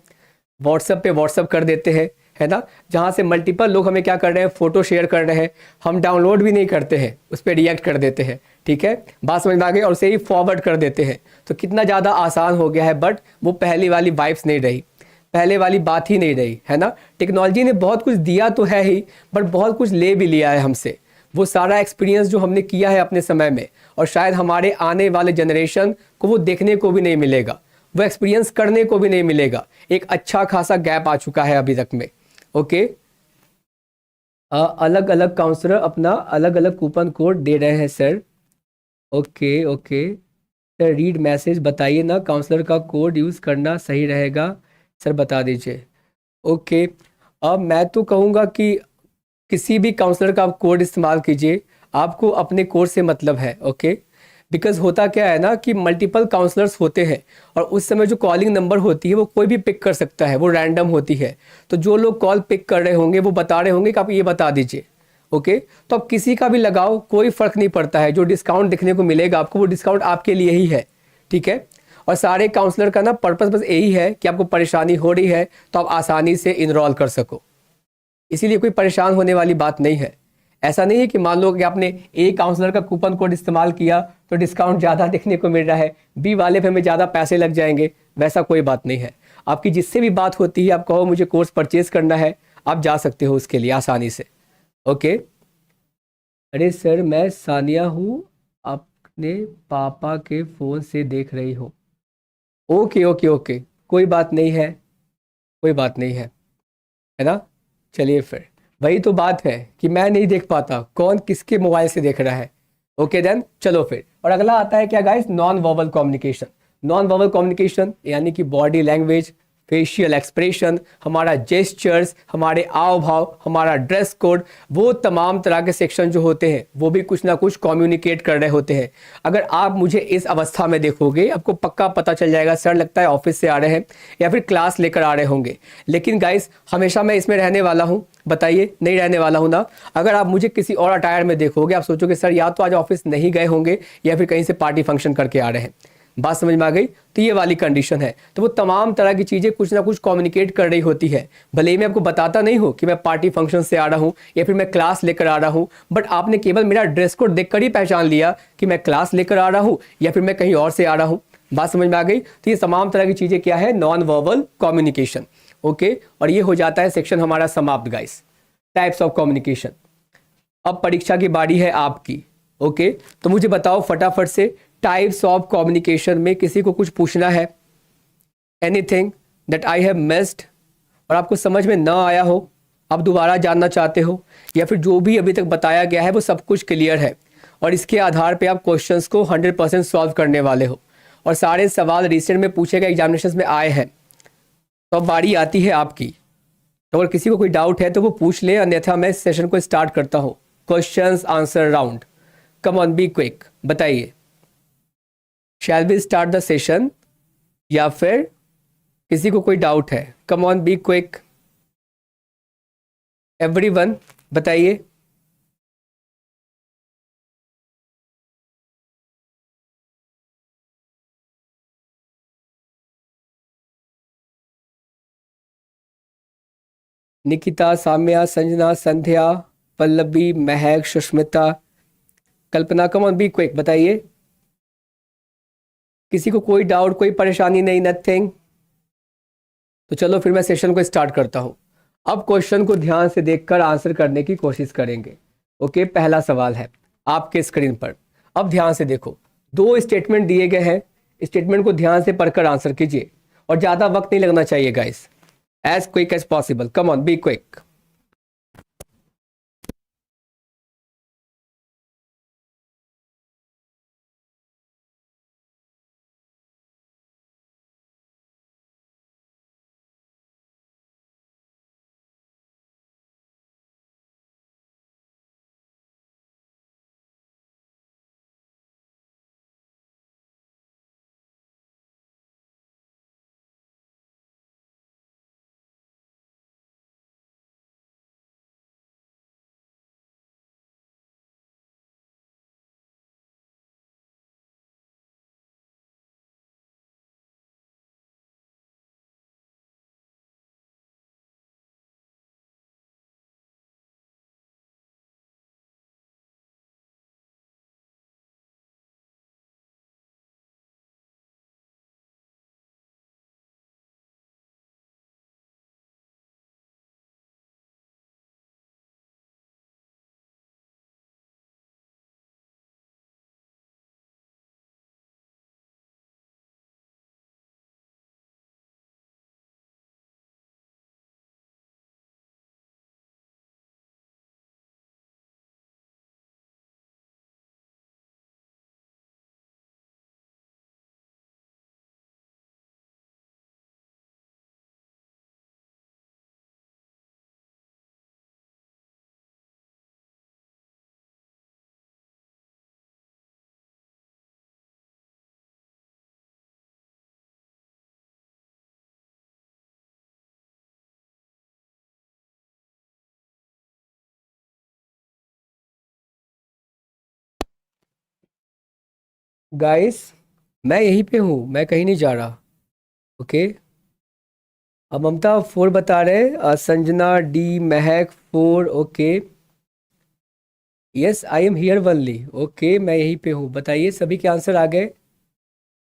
व्हाट्सएप पे व्हाट्सएप कर देते हैं, है ना, जहाँ से मल्टीपल लोग हमें क्या कर रहे हैं, फोटो शेयर कर रहे हैं, हम डाउनलोड भी नहीं करते हैं, उस पर रिएक्ट कर देते हैं, ठीक है, बात समझ में आ गई, और उसे ही फॉरवर्ड कर देते हैं। तो कितना ज़्यादा आसान हो गया है, बट वो पहली वाली वाइब्स नहीं रही, पहले वाली बात ही नहीं रही, है ना। टेक्नोलॉजी ने बहुत कुछ दिया तो है ही, बट बहुत कुछ ले भी लिया है हमसे। वो सारा एक्सपीरियंस जो हमने किया है अपने समय में, और शायद हमारे आने वाले जनरेशन को वो देखने को भी नहीं मिलेगा, वो एक्सपीरियंस करने को भी नहीं मिलेगा। एक अच्छा खासा गैप आ चुका है अभी तक में। ओके, अलग अलग काउंसलर अपना अलग अलग कूपन कोड दे रहे हैं sir. Okay okay sir, read message बताइए ना, काउंसलर का कोड यूज़ करना सही रहेगा सर, बता दीजिए। ओके, अब मैं तो कहूँगा कि किसी भी काउंसलर का आप कोड इस्तेमाल कीजिए, आपको अपने कोड से मतलब है। ओके, बिकॉज होता क्या है ना कि मल्टीपल काउंसलर्स होते हैं, और उस समय जो कॉलिंग नंबर होती है वो कोई भी पिक कर सकता है, वो रैंडम होती है। तो जो लोग कॉल पिक कर रहे होंगे वो बता रहे होंगे कि आप ये बता दीजिए। ओके, तो आप किसी का भी लगाओ, कोई फ़र्क नहीं पड़ता है, जो डिस्काउंट दिखने को मिलेगा आपको वो डिस्काउंट आपके लिए ही है, ठीक है। और सारे काउंसलर का ना पर्पस बस यही है कि आपको परेशानी हो रही है तो आप आसानी से इनरोल कर सको, इसीलिए कोई परेशान होने वाली बात नहीं है। ऐसा नहीं है कि मान लो कि आपने ए काउंसलर का कूपन कोड इस्तेमाल किया तो डिस्काउंट ज़्यादा देखने को मिल रहा है, बी वाले पे हमें ज़्यादा पैसे लग जाएंगे, वैसा कोई बात नहीं है। आपकी जिससे भी बात होती है, आप कहो मुझे कोर्स परचेज करना है, आप जा सकते हो उसके लिए आसानी से। ओके, अरे सर मैं सानिया हूँ, अपने पापा के फ़ोन से देख रही हो। ओके ओके ओके, कोई बात नहीं है, कोई बात नहीं है ना। चलिए फिर, वही तो बात है कि मैं नहीं देख पाता कौन किसके मोबाइल से देख रहा है। ओके देन, चलो फिर, और अगला आता है क्या guys, non verbal communication. Non verbal communication यानी कि बॉडी लैंग्वेज, फेशियल एक्सप्रेशन, हमारा जेस्चर्स, हमारे आव भाव, हमारा ड्रेस कोड, वो तमाम तरह के सेक्शन जो होते हैं वो भी कुछ ना कुछ कम्युनिकेट कर रहे होते हैं। अगर आप मुझे इस अवस्था में देखोगे आपको पक्का पता चल जाएगा सर लगता है ऑफिस से आ रहे हैं या फिर क्लास लेकर आ रहे होंगे। लेकिन गाइस हमेशा मैं इसमें रहने वाला हूँ? बताइए, नहीं रहने वाला हूँ ना। अगर आप मुझे किसी और अटायर में देखोगे आप सोचोगे सर या तो आज ऑफिस नहीं गए होंगे या फिर कहीं से पार्टी फंक्शन करके आ रहे हैं। बात समझ में आ गई? तो ये वाली कंडीशन है। तो वो तमाम तरह की चीज़ें कुछ ना कुछ कम्युनिकेट कर रही होती है। भले ही मैं आपको बताता नहीं हूँ कि मैं पार्टी फंक्शन से आ रहा हूँ या फिर मैं क्लास लेकर आ रहा हूँ, बट आपने केवल मेरा ड्रेस कोड देखकर ही पहचान लिया कि मैं क्लास लेकर आ रहा हूँ या फिर मैं कहीं और से आ रहा हूँ। बात समझ में आ गई? तो ये तमाम तरह की चीज़ें क्या है, नॉन वर्बल कम्युनिकेशन। ओके, और ये हो जाता है सेक्शन हमारा समाप्त गाइस, टाइप्स ऑफ कम्युनिकेशन। अब परीक्षा की बारी है आपकी। ओके, तो मुझे बताओ फटाफट से, टाइप्स ऑफ कम्युनिकेशन में किसी को कुछ पूछना है? Anything that I have missed, और आपको समझ में ना आया हो, आप दोबारा जानना चाहते हो, या फिर जो भी अभी तक बताया गया है वो सब कुछ क्लियर है और इसके आधार पे आप क्वेश्चंस को 100% सॉल्व करने वाले हो और सारे सवाल रिसेंट में पूछे गए एग्जामिनेशंस में आए हैं। तो अब बारी आती है आपकी। तो अगर किसी को कोई डाउट है तो वो पूछ ले, अन्यथा मैं इस सेशन को स्टार्ट करता हूँ। Questions answer round, come on be quick, बताइए shall be start the session या फिर किसी को कोई डाउट है? Come on be quick everyone, बताइए। Nikita, Samya, Sanjana, Sandhya, Pallavi, Mahak, Sushmita, Kalpana. Come on be quick, बताइए। किसी को कोई डाउट, कोई परेशानी नहीं, नथिंग? तो चलो फिर मैं सेशन को स्टार्ट करता हूं। अब क्वेश्चन को ध्यान से देखकर आंसर करने की कोशिश करेंगे। ओके, पहला सवाल है आपके स्क्रीन पर। अब ध्यान से देखो, दो स्टेटमेंट दिए गए हैं, स्टेटमेंट को ध्यान से पढ़कर आंसर कीजिए और ज्यादा वक्त नहीं लगना चाहिए guys, as quick as possible. Come on, be quick. Guys मैं यहीं पे हूँ, मैं कहीं नहीं जा रहा। ओके, अब ममता 4 बता रहे, Sanjana D, Mahak 4। Okay, yes I am here only. Okay, मैं यहीं पे हूँ। बताइए, सभी के आंसर आ गए?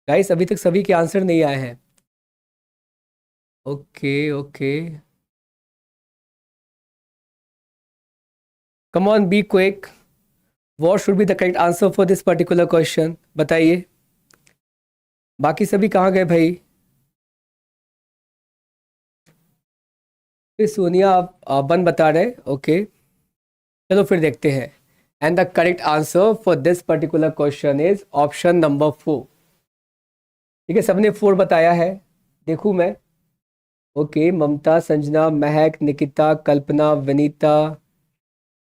गाइस अभी तक सभी के आंसर नहीं आए हैं। Okay okay, come on, be quick. What should be the correct answer for this particular question? बताइए, बाकी सभी कहाँ गए भाई? फिर सोनिया आप वन बता रहे। ओके, चलो फिर देखते हैं। And the correct answer for this particular question is option number 4। ठीक है, सबने 4 बताया है, देखूं मैं। Okay, Mamta, Sanjana, Mahak, Nikita, Kalpana, Vinita,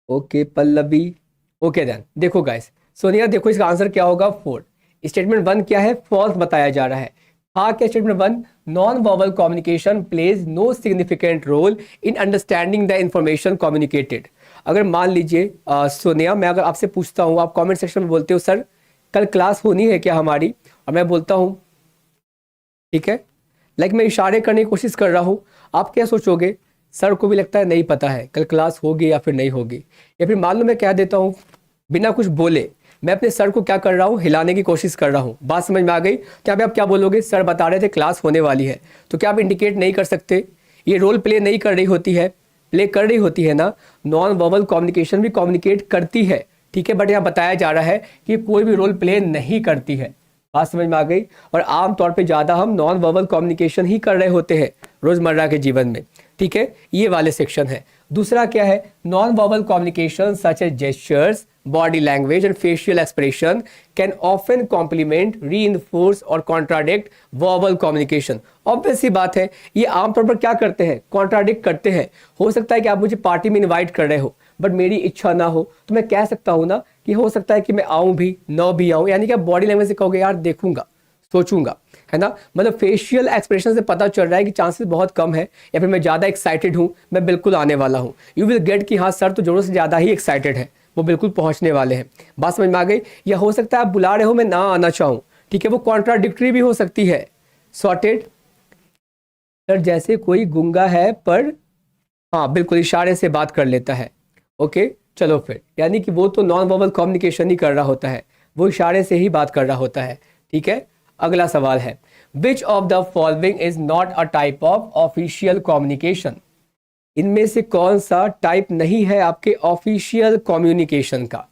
okay, Pallavi. Okay then, देखो गाइस, सोनिया देखो इसका आंसर क्या होगा, 4। स्टेटमेंट 1 क्या है, फॉल्स बताया जा रहा है। हाँ क्या statement 1, non verbal communication plays no significant role in understanding the information communicated. अगर मान लीजिए सोनिया, मैं अगर आपसे पूछता हूँ, आप कमेंट सेक्शन में बोलते हो सर कल क्लास होनी है क्या हमारी, और मैं बोलता हूँ ठीक है, लाइक मैं इशारे करने की कोशिश कर रहा हूँ, आप क्या सोचोगे? सर को भी लगता है नहीं पता है कल क्लास होगी या फिर नहीं होगी। या फिर मान लो मैं कह देता हूँ बिना कुछ बोले, मैं अपने सर को क्या कर रहा हूँ, हिलाने की कोशिश कर रहा हूँ। बात समझ में आ गई? क्या आप क्या बोलोगे? सर बता रहे थे क्लास होने वाली है, तो क्या आप इंडिकेट नहीं कर सकते? ये रोल प्ले नहीं कर रही होती है? प्ले कर रही होती है ना। नॉन वर्बल कम्युनिकेशन भी कम्युनिकेट करती है, ठीक है, बट यहाँ बताया जा रहा है कि कोई भी रोल प्ले नहीं करती है। बात समझ में आ गई? और आमतौर पे ज़्यादा हम नॉन वर्बल कम्युनिकेशन ही कर रहे होते हैं रोज़मर्रा के जीवन में, ठीक है। ये वाले सेक्शन है। दूसरा क्या है, non verbal communication such as gestures, body language and facial expression can often complement, reinforce और कॉन्ट्राडिक्ट वर्बल कम्युनिकेशन। ऑब्वियस सी बात है, ये आमतौर पर क्या करते हैं, कॉन्ट्राडिक्ट करते हैं। हो सकता है कि आप मुझे पार्टी में इन्वाइट कर रहे हो बट मेरी इच्छा ना हो, तो मैं कह सकता हूँ ना कि हो सकता है कि मैं आऊँ भी ना भी आऊँ, यानी कि आप बॉडी लैंग्वेज से कहोगे यार देखूंगा, सोचूंगा, है ना। मतलब फेशियल एक्सप्रेशन से पता चल रहा है कि चांसेस बहुत कम है, या फिर मैं ज़्यादा एक्साइटेड हूँ, मैं बिल्कुल आने वाला हूँ। यू विल गेट कि हाँ सर तो ज़रूरत से ज़्यादा ही एक्साइटेड है, वो बिल्कुल पहुँचने वाले हैं। बात समझ में आ गई? या हो सकता है आप बुला रहे हो, मैं ना आना चाहूँ, ठीक है, वो कॉन्ट्राडिक्टरी भी हो सकती है। सॉर्टेड? सर जैसे कोई गूंगा है पर हाँ बिल्कुल, इशारे से बात कर लेता है। ओके, चलो फिर, यानी कि वो तो नॉन वर्बल कम्युनिकेशन ही कर रहा होता है, वो इशारे से ही बात कर रहा होता है। ठीक है, अगला सवाल है, which of the following is not a type of official communication? इनमें से कौन सा टाइप नहीं है आपके ऑफिशियल कम्युनिकेशन का?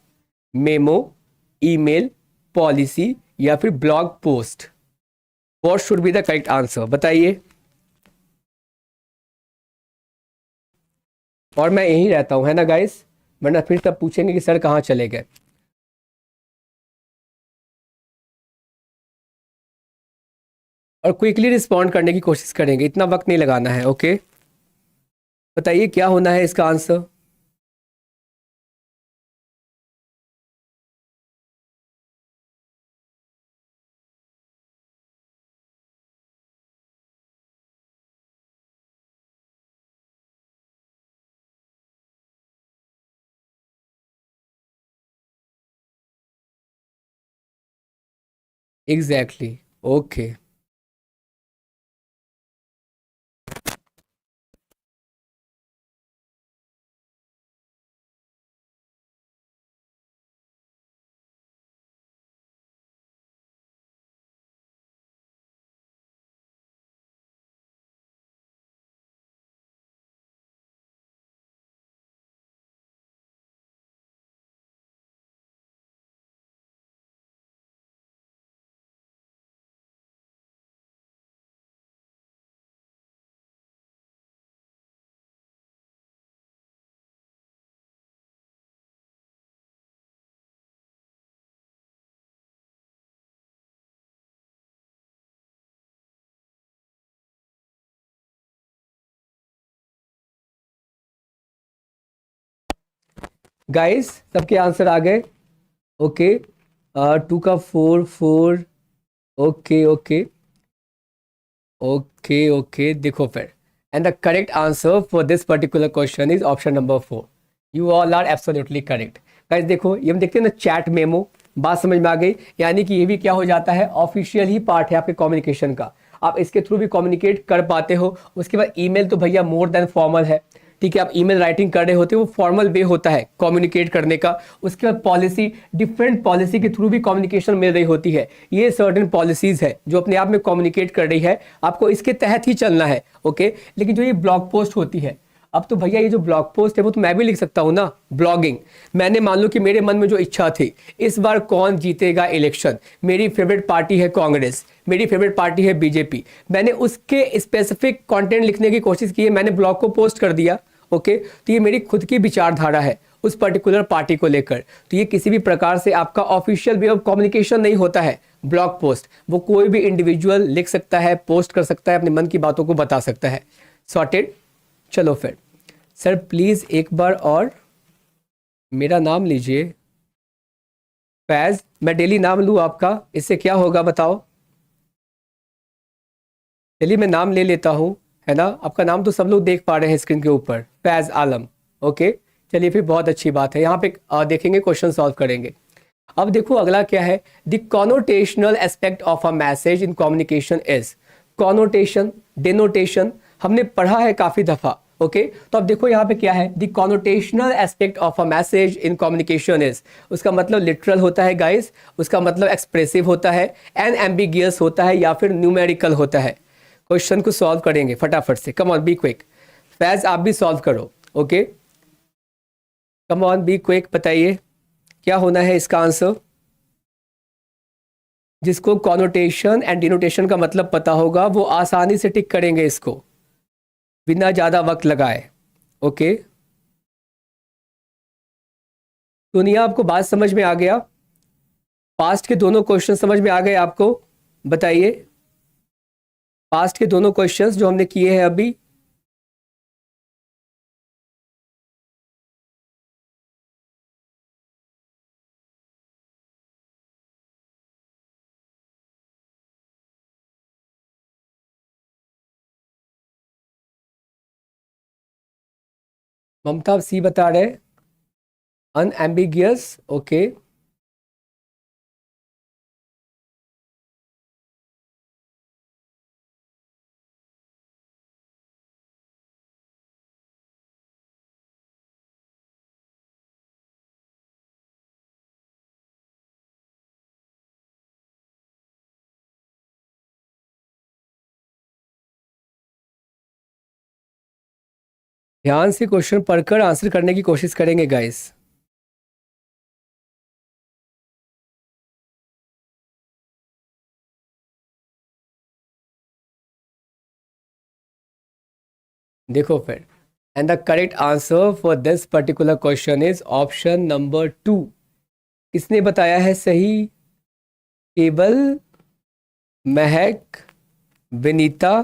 मेमो, ईमेल, पॉलिसी या फिर blog post? What should be the correct answer, बताइए। और मैं यहीं रहता हूं, है ना गाइस, वरना फिर सब पूछेंगे कि सर कहाँ चले गए। और क्विकली रिस्पॉन्ड करने की कोशिश करेंगे, इतना वक्त नहीं लगाना है। ओके, बताइए क्या होना है इसका आंसर। Exactly, okay. गाइस सबके आंसर आ गए? ओके, टू का four four. Okay okay okay okay, देखो फिर, and the correct answer for this particular question is option number four. You all are absolutely correct. Guys देखो, ये हम देखते हैं ना चैट मेमो, बात समझ में आ गई, यानी कि ये भी क्या हो जाता है, ऑफिशियल ही पार्ट है आपके कम्युनिकेशन का, आप इसके थ्रू भी कम्युनिकेट कर पाते हो। उसके बाद ईमेल तो भैया मोर देन फॉर्मल है। ठीक है, आप ईमेल राइटिंग कर रहे होते हो, वो फॉर्मल वे होता है कम्युनिकेट करने का। उसके बाद पॉलिसी, डिफरेंट पॉलिसी के थ्रू भी कम्युनिकेशन मिल रही होती है। ये सर्टेन पॉलिसीज है जो अपने आप में कम्युनिकेट कर रही है, आपको इसके तहत ही चलना है। ओके, लेकिन जो ये ब्लॉग पोस्ट होती है, अब तो भैया ये जो ब्लॉग पोस्ट है वो तो मैं भी लिख सकता हूँ ना, ब्लॉगिंग। मैंने मान लो कि मेरे मन में जो इच्छा थी, इस बार कौन जीतेगा इलेक्शन, मेरी फेवरेट पार्टी है कांग्रेस, मेरी फेवरेट पार्टी है बीजेपी, मैंने उसके स्पेसिफिक कंटेंट लिखने की कोशिश की है, मैंने ब्लॉग को पोस्ट कर दिया। ओके, तो ये मेरी खुद की विचारधारा है उस पर्टिकुलर पार्टी को लेकर। तो ये किसी भी प्रकार से आपका ऑफिशियल वे ऑफ कम्युनिकेशन नहीं होता है। ब्लॉग पोस्ट वो कोई भी इंडिविजुअल लिख सकता है, पोस्ट कर सकता है, अपने मन की बातों को बता सकता है। सॉर्टेड। चलो फिर, सर प्लीज एक बार और मेरा नाम लीजिए। फैज, मैं डेली नाम लूँ आपका, इससे क्या होगा बताओ? चलिए मैं नाम ले लेता हूँ, है ना, आपका नाम तो सब लोग देख पा रहे हैं स्क्रीन के ऊपर, फैज आलम। ओके, चलिए फिर बहुत अच्छी बात है, यहाँ पे देखेंगे, क्वेश्चन सॉल्व करेंगे। अब देखो अगला क्या है, the connotational aspect of a message in communication is. Connotation, denotation हमने पढ़ा है काफी दफा। ओके, तो अब देखो यहाँ पे क्या है, the connotational aspect of a message in communication is, उसका मतलब लिटरल होता है गाइस, उसका मतलब एक्सप्रेसिव होता है, एंड एम्बिगियस होता है, या फिर न्यूमेरिकल होता है। क्वेश्चन को सॉल्व करेंगे फटाफट से, कम ऑन बी क्विक। फैज आप भी सॉल्व करो। Okay, come on be quick, बताइए क्या होना है इसका आंसर। जिसको कॉनोटेशन एंड डिनोटेशन का मतलब पता होगा वो आसानी से टिक करेंगे इसको, बिना ज़्यादा वक्त लगाए। ओके, दुनिया आपको बात समझ में आ गया? पास्ट के दोनों क्वेश्चन समझ में आ गए आपको? बताइए, पास्ट के दोनों क्वेश्चंस जो हमने किए हैं अभी। ममता सी बता रहे, अनएम्बिगियस। ओके, ध्यान से क्वेश्चन पढ़कर आंसर करने की कोशिश करेंगे गाइस। देखो फिर, and the correct answer for this particular question is option number 2। किसने बताया है सही? केवल, महक, Vinita,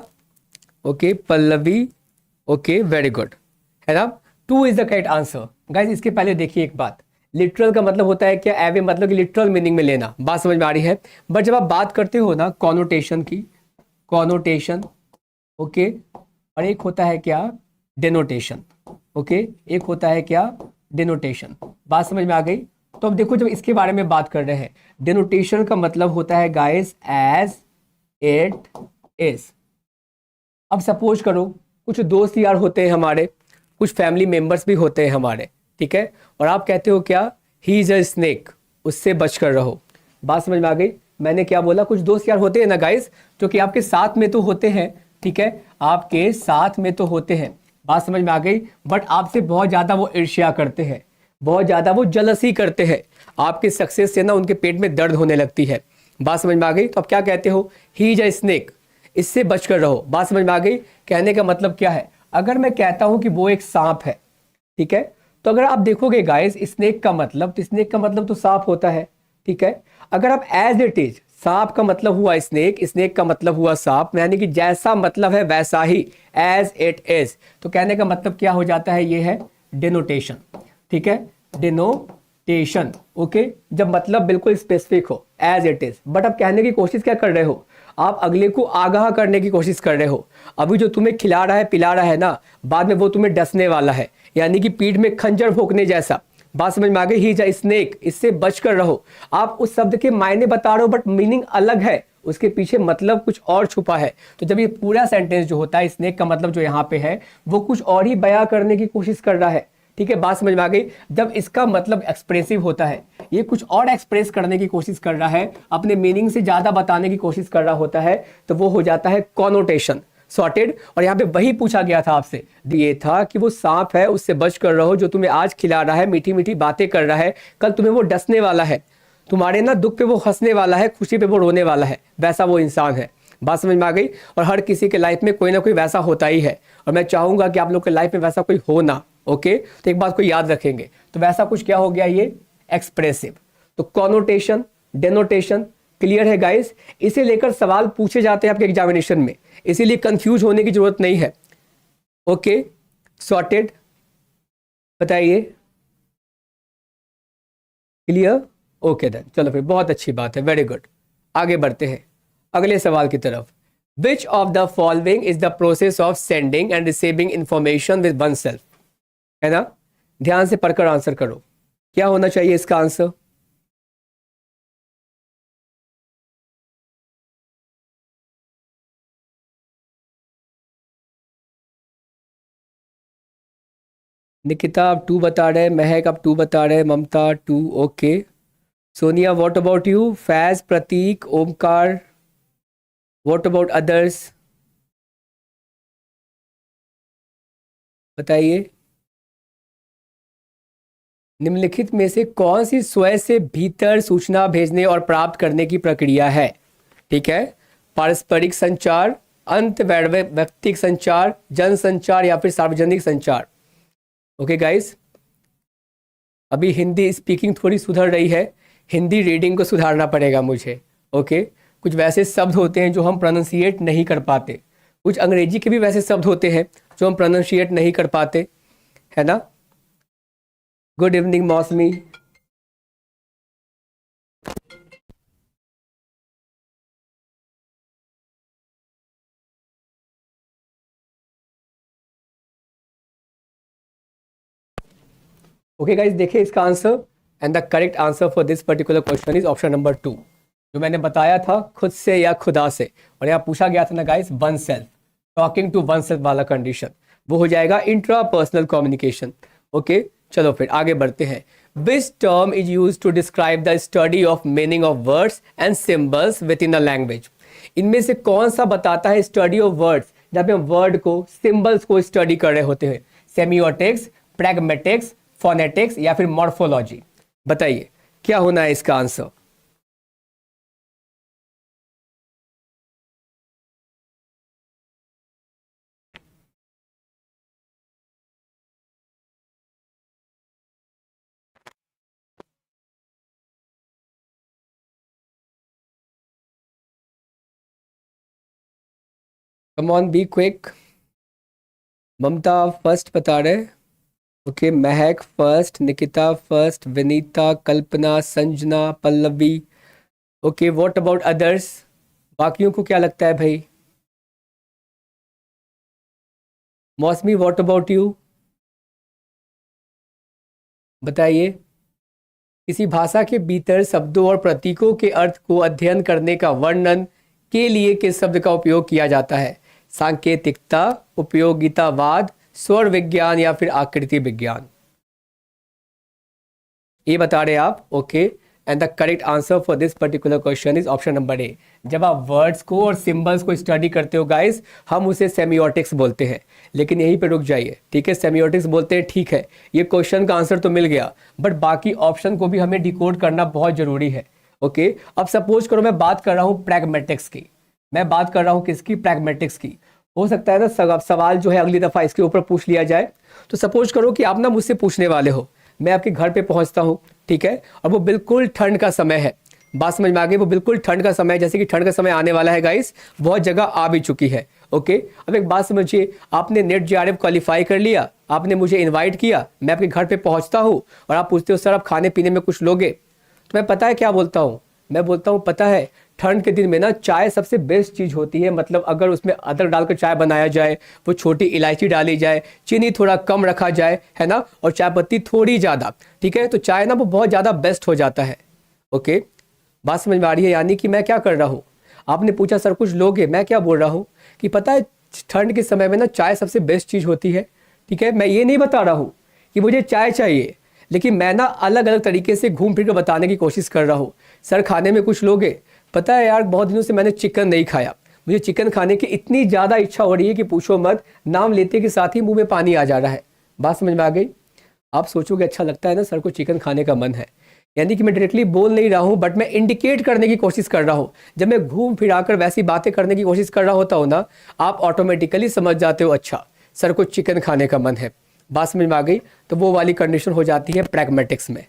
okay, Pallavi, okay, very good, है ना। 2 is the correct answer. Guys इसके पहले देखिए एक बात, लिटरल का मतलब होता है क्या? एवे मतलब कि लिटरल मीनिंग में लेना, बात समझ में आ रही है। बट जब आप बात करते हो ना कॉनोटेशन की, कॉनोटेशन, ओके, और एक होता है क्या? डेनोटेशन, ओके, एक होता है क्या? डेनोटेशन। बात समझ में आ गई? तो अब देखो, जब इसके बारे में बात कर रहे हैं, डेनोटेशन का मतलब होता है गाइस एज इट इज। अब सपोज करो कुछ दोस्त यार होते हैं हमारे, कुछ फैमिली मेंबर्स भी होते हैं हमारे, ठीक है, और आप कहते हो क्या? ही इज अ स्नेक, उससे बचकर रहो। बात समझ में आ गई? मैंने क्या बोला? कुछ दोस्त यार होते हैं ना गाइस, जो कि आपके साथ में तो होते हैं, ठीक है, आपके साथ में तो होते हैं, बात समझ में आ गई, बट आपसे बहुत ज़्यादा वो ईर्ष्या करते हैं, बहुत ज़्यादा वो जलसी करते हैं, आपके सक्सेस से ना उनके पेट में दर्द होने लगती है। बात समझ में आ गई? तो आप क्या कहते हो? ही इज अ स्नेक, इससे बचकर रहो। बात समझ में आ गई? कहने का मतलब क्या है? अगर मैं कहता हूं कि वो एक सांप है, ठीक है, तो अगर आप देखोगे गाइस स्नेक का मतलब, तो स्नेक का मतलब तो सांप होता है, ठीक है। अगर आप एज इट इज, सांप का मतलब हुआ स्नेक, स्नेक का मतलब हुआ सांप, यानी कि जैसा मतलब है वैसा ही, एज इट इज, तो कहने का मतलब क्या हो जाता है? ये है डिनोटेशन, ठीक है, डिनोटेशन, ओके, जब मतलब बिल्कुल स्पेसिफिक हो, एज इट इज। बट अब कहने की कोशिश क्या कर रहे हो? आप अगले को आगाह करने की कोशिश कर रहे हो। अभी जो तुम्हें खिला रहा है पिला रहा है ना, बाद में वो तुम्हें डसने वाला है, यानी कि पीठ में खंजर भोंकने जैसा। बात समझ में आ गई? ही इज अ स्नेक, इससे बचकर रहो। आप उस शब्द के मायने बता रहे हो बट मीनिंग अलग है, उसके पीछे मतलब कुछ और छुपा है। तो जब ये पूरा सेंटेंस जो होता है, स्नेक का मतलब जो यहाँ पे है वो कुछ और ही बयां करने की कोशिश कर रहा है, ठीक है, बात समझ में आ गई। जब इसका मतलब एक्सप्रेसिव होता है, ये कुछ और एक्सप्रेस करने की कोशिश कर रहा है, अपने मीनिंग से ज्यादा बताने की कोशिश कर रहा होता है, तो वो हो जाता है कॉनोटेशन। सॉर्टेड। और यहाँ पे वही पूछा गया था आपसे, ये था कि वो सांप है, उससे बच कर रहो, जो तुम्हें आज खिला रहा है, मीठी मीठी बातें कर रहा है, कल तुम्हें वो डसने वाला है, तुम्हारे ना दुख पे वो हंसने वाला है, खुशी पे वो रोने वाला है, वैसा वो इंसान है। बात समझ में आ गई? और हर किसी के लाइफ में कोई ना कोई वैसा होता ही है, और मैं चाहूंगा कि आप लोग के लाइफ में वैसा कोई हो ना, ओके। तो एक बात को याद रखेंगे, तो वैसा कुछ क्या हो गया? ये एक्सप्रेसिव। तो कॉनोटेशन, डेनोटेशन, क्लियर है गाइस? इसे लेकर सवाल पूछे जाते हैं आपके एग्जामिनेशन में, इसीलिए कंफ्यूज होने की जरूरत नहीं है, ओके, सॉर्टेड। बताइए, क्लियर? ओके देन, चलो फिर, बहुत अच्छी बात है, वेरी गुड। आगे बढ़ते हैं अगले सवाल की तरफ। Which of the following is the process of sending end receiving information with one self? है ना, ध्यान से पढ़कर आंसर करो, क्या होना चाहिए इसका आंसर? निकिता आप 2 बता रहे, महक आप 2 बता रहे, Mamata 2, okay. Sonia what about you? Faiz, Prateek, Omkar, what about others? बताइए, निम्नलिखित में से कौन सी स्वयं से भीतर सूचना भेजने और प्राप्त करने की प्रक्रिया है? ठीक है, पारस्परिक संचार, अंत वैयक्तिक संचार, जन संचार, या फिर सार्वजनिक संचार। ओके गाइस, अभी हिंदी स्पीकिंग थोड़ी सुधर रही है, हिंदी रीडिंग को सुधारना पड़ेगा मुझे, ओके। कुछ वैसे शब्द होते हैं जो हम प्रोनाउंसिएट नहीं कर पाते, कुछ अंग्रेजी के भी वैसे शब्द होते हैं जो हम प्रोनाउंसिएट नहीं कर पाते, है ना। गुड इवनिंग मौसमी। ओके गाइस, देखिए इसका answer, and the correct answer for this particular question is option number 2, जो मैंने बताया था, खुद से या खुदा से। और यहाँ पूछा गया था ना guys, oneself, talking to oneself वाला कंडीशन, वो हो जाएगा इंट्रा पर्सनल कम्युनिकेशन। ओके, चलो फिर आगे बढ़ते हैं। Which term is use to describe the study of meaning of words and symbols within a language? इनमें से कौन सा बताता है स्टडी ऑफ वर्ड्स, जब हम वर्ड को, सिंबल्स को स्टडी कर रहे होते हैं? सेमियोटिक्स, प्रैग्मेटिक्स, फोनेटिक्स या फिर मॉर्फोलॉजी? बताइए क्या होना है इसका answer. Come on be quick. Mamata first बता रहे। Okay, Mahak first, Nikita first, Vinita, Kalpana, Sanjana, Pallavi. Okay, what about others? बाकियों को क्या लगता है भाई? मौसमी, व्हाट अबाउट यू? बताइए। किसी भाषा के भीतर शब्दों और प्रतीकों के अर्थ को अध्ययन करने का वर्णन के लिए किस शब्द का उपयोग किया जाता है? सांकेतिकता, उपयोगितावाद, स्वर विज्ञान या फिर आकृति विज्ञान? ये बता रहे आप। Okay, and the correct answer for this particular question is option number A. जब आप वर्ड्स को और सिंबल्स को स्टडी करते हो गाइस, हम उसे सेमियोटिक्स बोलते हैं। लेकिन यहीं पे रुक जाइए, ठीक है? सेमियोटिक्स बोलते हैं, ठीक है, ये क्वेश्चन का आंसर तो मिल गया, बट बाकी ऑप्शन को भी हमें डिकोड करना बहुत जरूरी है। ओके, अब सपोज करो मैं बात कर रहा हूँ प्रैग्मेटिक्स की। मैं बात कर रहा हूँ किसकी? प्रैग्मेटिक्स की। हो सकता है ना सवाल जो है अगली दफा इसके ऊपर पूछ लिया जाए। तो सपोज करो कि आप ना मुझसे पूछने वाले हो, मैं आपके घर पे पहुंचता हूँ, ठीक है, और वो बिल्कुल ठंड का समय है। बात समझ में आ गई? वो बिल्कुल ठंड का समय है, जैसे कि ठंड का समय आने वाला है गाइस, बहुत जगह आ भी चुकी है। ओके, अब एक बात समझिए, आपने नेट जेआरएफ क्वालिफाई कर लिया, आपने मुझे इनवाइट किया, मैं आपके घर पे पहुंचता हूँ और आप पूछते हो सर आप खाने पीने में कुछ लोगे? तो मैं पता है क्या बोलता हूँ? मैं बोलता हूँ पता है, ठंड के दिन में ना चाय सबसे बेस्ट चीज़ होती है। मतलब अगर उसमें अदरक डालकर चाय बनाया जाए, वो छोटी इलायची डाली जाए, चीनी थोड़ा कम रखा जाए, है ना, और चाय पत्ती थोड़ी ज़्यादा, ठीक है, तो चाय ना वो बहुत ज़्यादा बेस्ट हो जाता है। ओके, बात समझ में आ रही है? यानी कि मैं क्या कर रहा हूँ, आपने पूछा सर कुछ लोगे, मैं क्या बोल रहा हूँ कि पता है ठंड के समय में ना चाय सबसे बेस्ट चीज़ होती है। ठीक है, मैं ये नहीं बता रहा हूँ कि मुझे चाय चाहिए, लेकिन मैं ना अलग अलग तरीके से घूम फिर कर बताने की कोशिश कर रहा हूँ। सर खाने में कुछ लोगे? पता है यार बहुत दिनों से मैंने चिकन नहीं खाया, मुझे चिकन खाने की इतनी ज़्यादा इच्छा हो रही है कि पूछो मत, नाम लेते के साथ ही मुंह में पानी आ जा रहा है। बात समझ में आ गई? आप सोचोगे अच्छा लगता है ना सर को चिकन खाने का मन है, यानी कि मैं डायरेक्टली बोल नहीं रहा हूँ, बट मैं इंडिकेट करने की कोशिश कर रहा हूँ। जब मैं घूम फिराकर वैसी बातें करने की कोशिश कर रहा होता हूँ ना, आप ऑटोमेटिकली समझ जाते हो अच्छा सर को चिकन खाने का मन है। बात समझ में आ गई? तो वो वाली कंडीशन हो जाती है प्रैग्मेटिक्स में।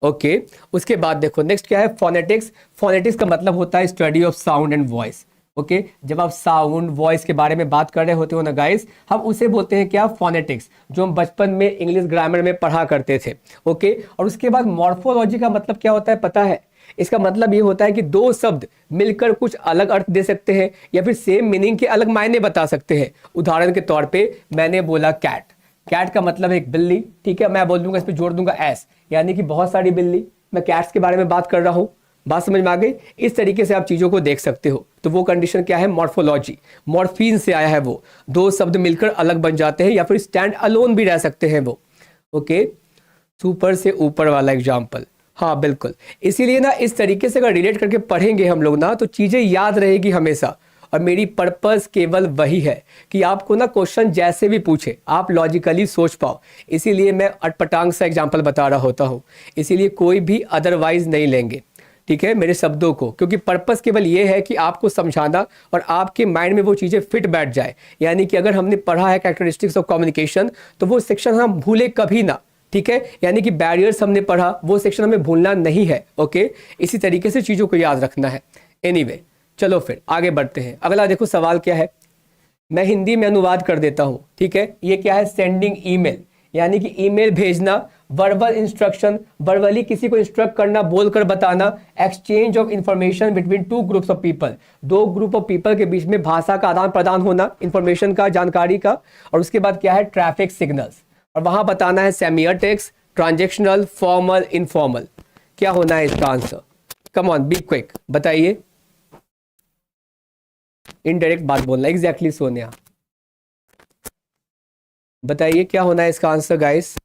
ओके, उसके बाद देखो नेक्स्ट क्या है, फोनेटिक्स। फोनेटिक्स का मतलब होता है study of sound and voice. Okay, जब आप साउंड वॉइस के बारे में बात कर रहे होते हो ना गाइस, हम उसे बोलते हैं क्या? फोनेटिक्स, जो हम बचपन में इंग्लिश ग्रामर में पढ़ा करते थे। ओके, और उसके बाद मॉर्फोलॉजी का मतलब क्या होता है पता है? इसका मतलब ये होता है कि दो शब्द मिलकर कुछ अलग अर्थ दे सकते हैं या फिर सेम मीनिंग के अलग मायने बता सकते हैं। उदाहरण के तौर पे मैंने बोला कैट, कैट का मतलब है एक बिल्ली, ठीक है, मैं बोल दूंगा इस पे जोड़ दूंगा एस, यानी कि बहुत सारी बिल्ली, मैं कैट्स के बारे में बात कर रहा हूँ। बात समझ में आ गई? इस तरीके से आप चीज़ों को देख सकते हो। तो वो कंडीशन क्या है? मॉर्फोलॉजी। मॉर्फीन से आया है वो, दो शब्द मिलकर अलग बन जाते हैं या फिर स्टैंड अलोन भी रह सकते हैं वो। ओके, सुपर से ऊपर वाला एग्जाम्पल, हाँ बिल्कुल। इसीलिए ना इस तरीके से अगर रिलेट करके पढ़ेंगे हम लोग ना, तो चीज़ें याद रहेगी हमेशा। और मेरी पर्पस केवल वही है कि आपको ना क्वेश्चन जैसे भी पूछे आप लॉजिकली सोच पाओ। इसीलिए मैं अटपटांग सा एग्जाम्पल बता रहा होता हूँ, इसीलिए कोई भी अदरवाइज नहीं लेंगे, ठीक है, मेरे शब्दों को, क्योंकि पर्पस केवल ये है कि आपको समझाना और आपके माइंड में वो चीज़ें फिट बैठ जाए। यानी कि अगर हमने पढ़ा है कैरेक्टरिस्टिक्स ऑफ कम्युनिकेशन, तो वो सेक्शन हम भूले कभी ना, ठीक है, यानी कि बैरियर्स हमने पढ़ा, वो सेक्शन हमें भूलना नहीं है। ओके, इसी तरीके से चीज़ों को याद रखना है। एनीवे, चलो फिर आगे बढ़ते हैं। अगला देखो सवाल क्या है, मैं हिंदी में अनुवाद कर देता हूं, ठीक है। ये क्या है? सेंडिंग ईमेल, यानी कि ईमेल भेजना। वर्बल इंस्ट्रक्शन, वर्बली किसी को इंस्ट्रक्ट करना, बोलकर बताना। Exchange of information between two groups of people, दो ग्रुप ऑफ पीपल के बीच में भाषा का आदान प्रदान होना, इंफॉर्मेशन का, जानकारी का। और उसके बाद क्या है? Traffic signals. और वहां बताना है सेमियोटिक्स, ट्रांजेक्शनल, फॉर्मल, इनफॉर्मल। क्या होना है इसका answer? Come on be quick, बताइए। इनडायरेक्ट बात बोलना, एग्जैक्टली सोनिया, बताइए क्या होना है इसका आंसर गाइस।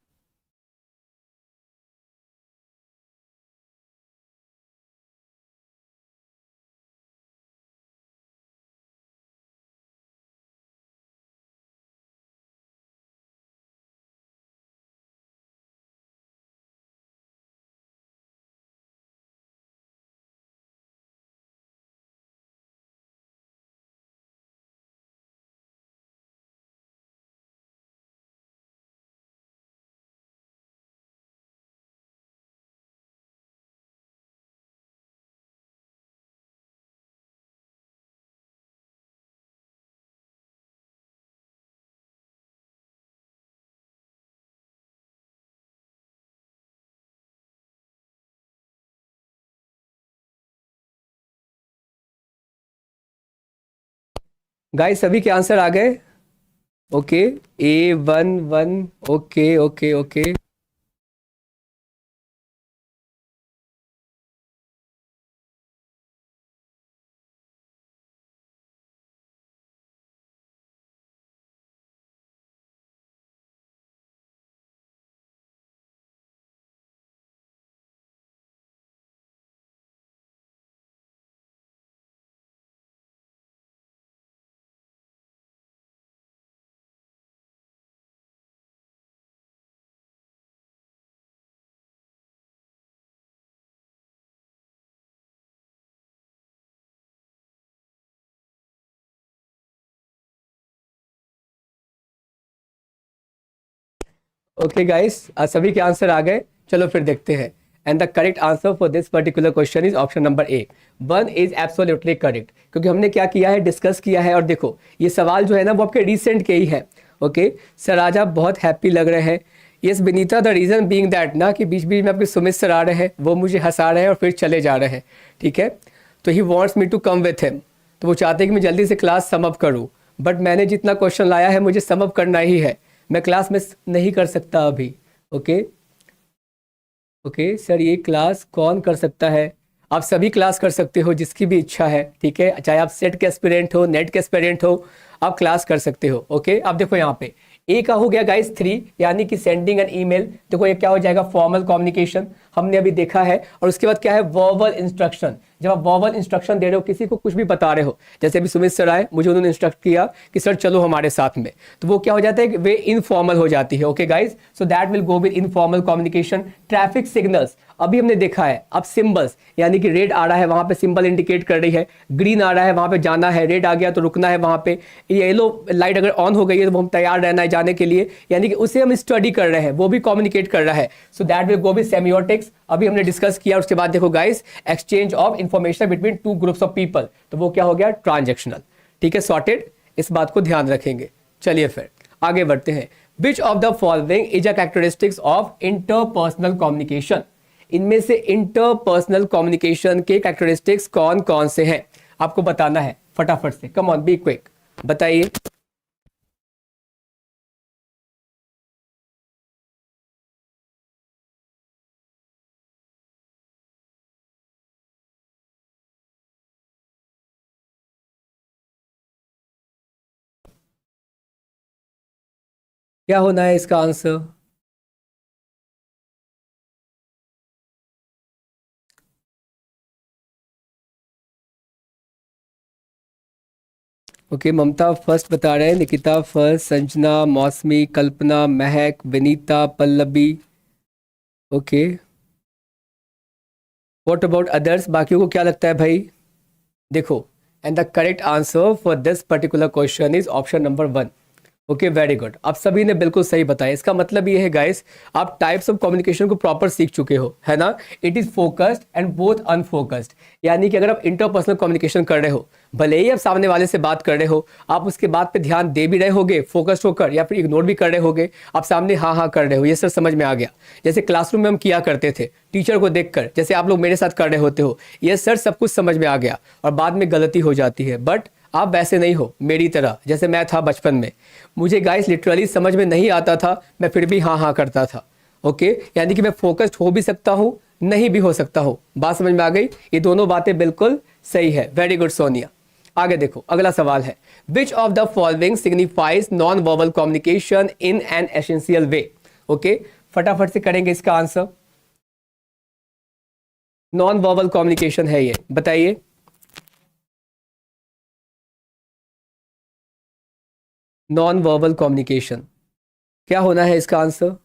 गाइस सभी के आंसर आ गए? Okay, A11, okay okay okay. Okay guys, सभी के आंसर आ गए। चलो फिर देखते हैं। And the correct answer for this particular question is option number A, 1 is absolutely correct. क्योंकि हमने क्या किया है, डिस्कस किया है। और देखो ये सवाल जो है ना वो आपके रिसेंट के ही है। ओके सर, आज आप बहुत हैप्पी लग रहे हैं। Yes Vinita, the reason being that ना कि बीच बीच में आपके सुमित सर आ रहे हैं, वो मुझे हंसा रहे हैं और फिर चले जा रहे हैं। ठीक है, तो he wants me to come with him. तो वो चाहते हैं कि मैं जल्दी से क्लास सम अप करूँ, बट मैंने जितना क्वेश्चन लाया है मुझे सम अप करना ही है। मैं क्लास मिस नहीं कर सकता अभी। ओके ओके सर, ये क्लास कौन कर सकता है? आप सभी क्लास कर सकते हो, जिसकी भी इच्छा है। ठीक है, चाहे आप सेट के एस्पिरेंट हो, नेट के एस्पिरेंट हो, आप क्लास कर सकते हो। ओके, अब देखो यहाँ पे ए का हो गया गाइस 3, यानी कि सेंडिंग एन ईमेल। देखो ये क्या हो जाएगा, फॉर्मल कम्युनिकेशन, हमने अभी देखा है। और उसके बाद क्या है, वर्बल इंस्ट्रक्शन। जब आप वर्बल इंस्ट्रक्शन दे रहे हो, किसी को कुछ भी बता रहे हो, जैसे अभी सुमित सर आए, मुझे उन्होंने इंस्ट्रक्ट किया कि सर चलो हमारे साथ में, तो वो क्या हो जाता है कि वे इनफॉर्मल हो जाती है। Okay guys, so that will go with informal communication. Traffic signals अभी हमने देखा है। अब सिंबल्स, यानी कि रेड आ रहा है वहां पे सिंबल इंडिकेट कर रही है, ग्रीन आ रहा है वहां पे जाना है, रेड आ गया तो रुकना है वहां पे, येलो लाइट अगर ऑन हो गई है तो हम तैयार रहना है जाने के लिए, यानी कि उसे हम स्टडी कर रहे हैं, वो भी कम्युनिकेट कर रहा है। So that will go with semiotics, अभी हमने डिस्कस किया। उसके बाद देखो guys, exchange of information between two groups of people, तो वो क्या हो गया, ट्रांजेक्शनल। ठीक है, सॉर्टेड, इस बात को ध्यान रखेंगे। चलिए फिर आगे बढ़ते हैं। Which of the following is a characteristics of interpersonal communication? इनमें से इंटरपर्सनल कम्युनिकेशन के कैरेक्टरिस्टिक्स कौन कौन से हैं, आपको बताना है फटाफट से। कम ऑन, बी क्विक, बताइए। क्या होना है इसका आंसर? ओके, ममता फर्स्ट बता रहे हैं, निकिता फर्स्ट, संजना, मौसमी, कल्पना, महक, Vinita, Pallavi. Okay, what about others, बाकियों को क्या लगता है भाई? देखो, and the correct answer for this particular question is option number 1। Okay very good, आप सभी ने बिल्कुल सही बताया। इसका मतलब ये है गाइस, आप टाइप्स ऑफ कम्युनिकेशन को प्रॉपर सीख चुके हो, है ना। It is focused and both unfocused, यानी कि अगर आप इंटरपर्सनल कम्युनिकेशन कर रहे हो, भले ही आप सामने वाले से बात कर रहे हो, आप उसके बात पे ध्यान दे भी रहे होगे फोकस्ड होकर, या फिर इग्नोर भी कर रहे होगे, आप सामने हाँ हाँ कर रहे हो, ये सर समझ में आ गया। जैसे क्लासरूम में हम किया करते थे टीचर को देखकर, जैसे आप लोग मेरे साथ कर रहे होते हो, ये सर सब कुछ समझ में आ गया, और बाद में गलती हो जाती है। बट आप वैसे नहीं हो मेरी तरह, जैसे मैं था बचपन में, मुझे गाइस लिटरली समझ में नहीं आता था, मैं फिर भी हाँ हाँ करता था। ओके, यानी कि मैं फोकस्ड हो भी सकता हूँ, नहीं भी हो सकता हूँ। बात समझ में आ गई? ये दोनों बातें बिल्कुल सही है। Very good Sonia. आगे देखो, अगला सवाल है, which of the following signifies non verbal communication in an essential way? Okay, फटाफट से करेंगे इसका आंसर। नॉन वर्बल कम्युनिकेशन है ये, बताइए। नॉन वर्बल कम्युनिकेशन, क्या होना है इसका आंसर?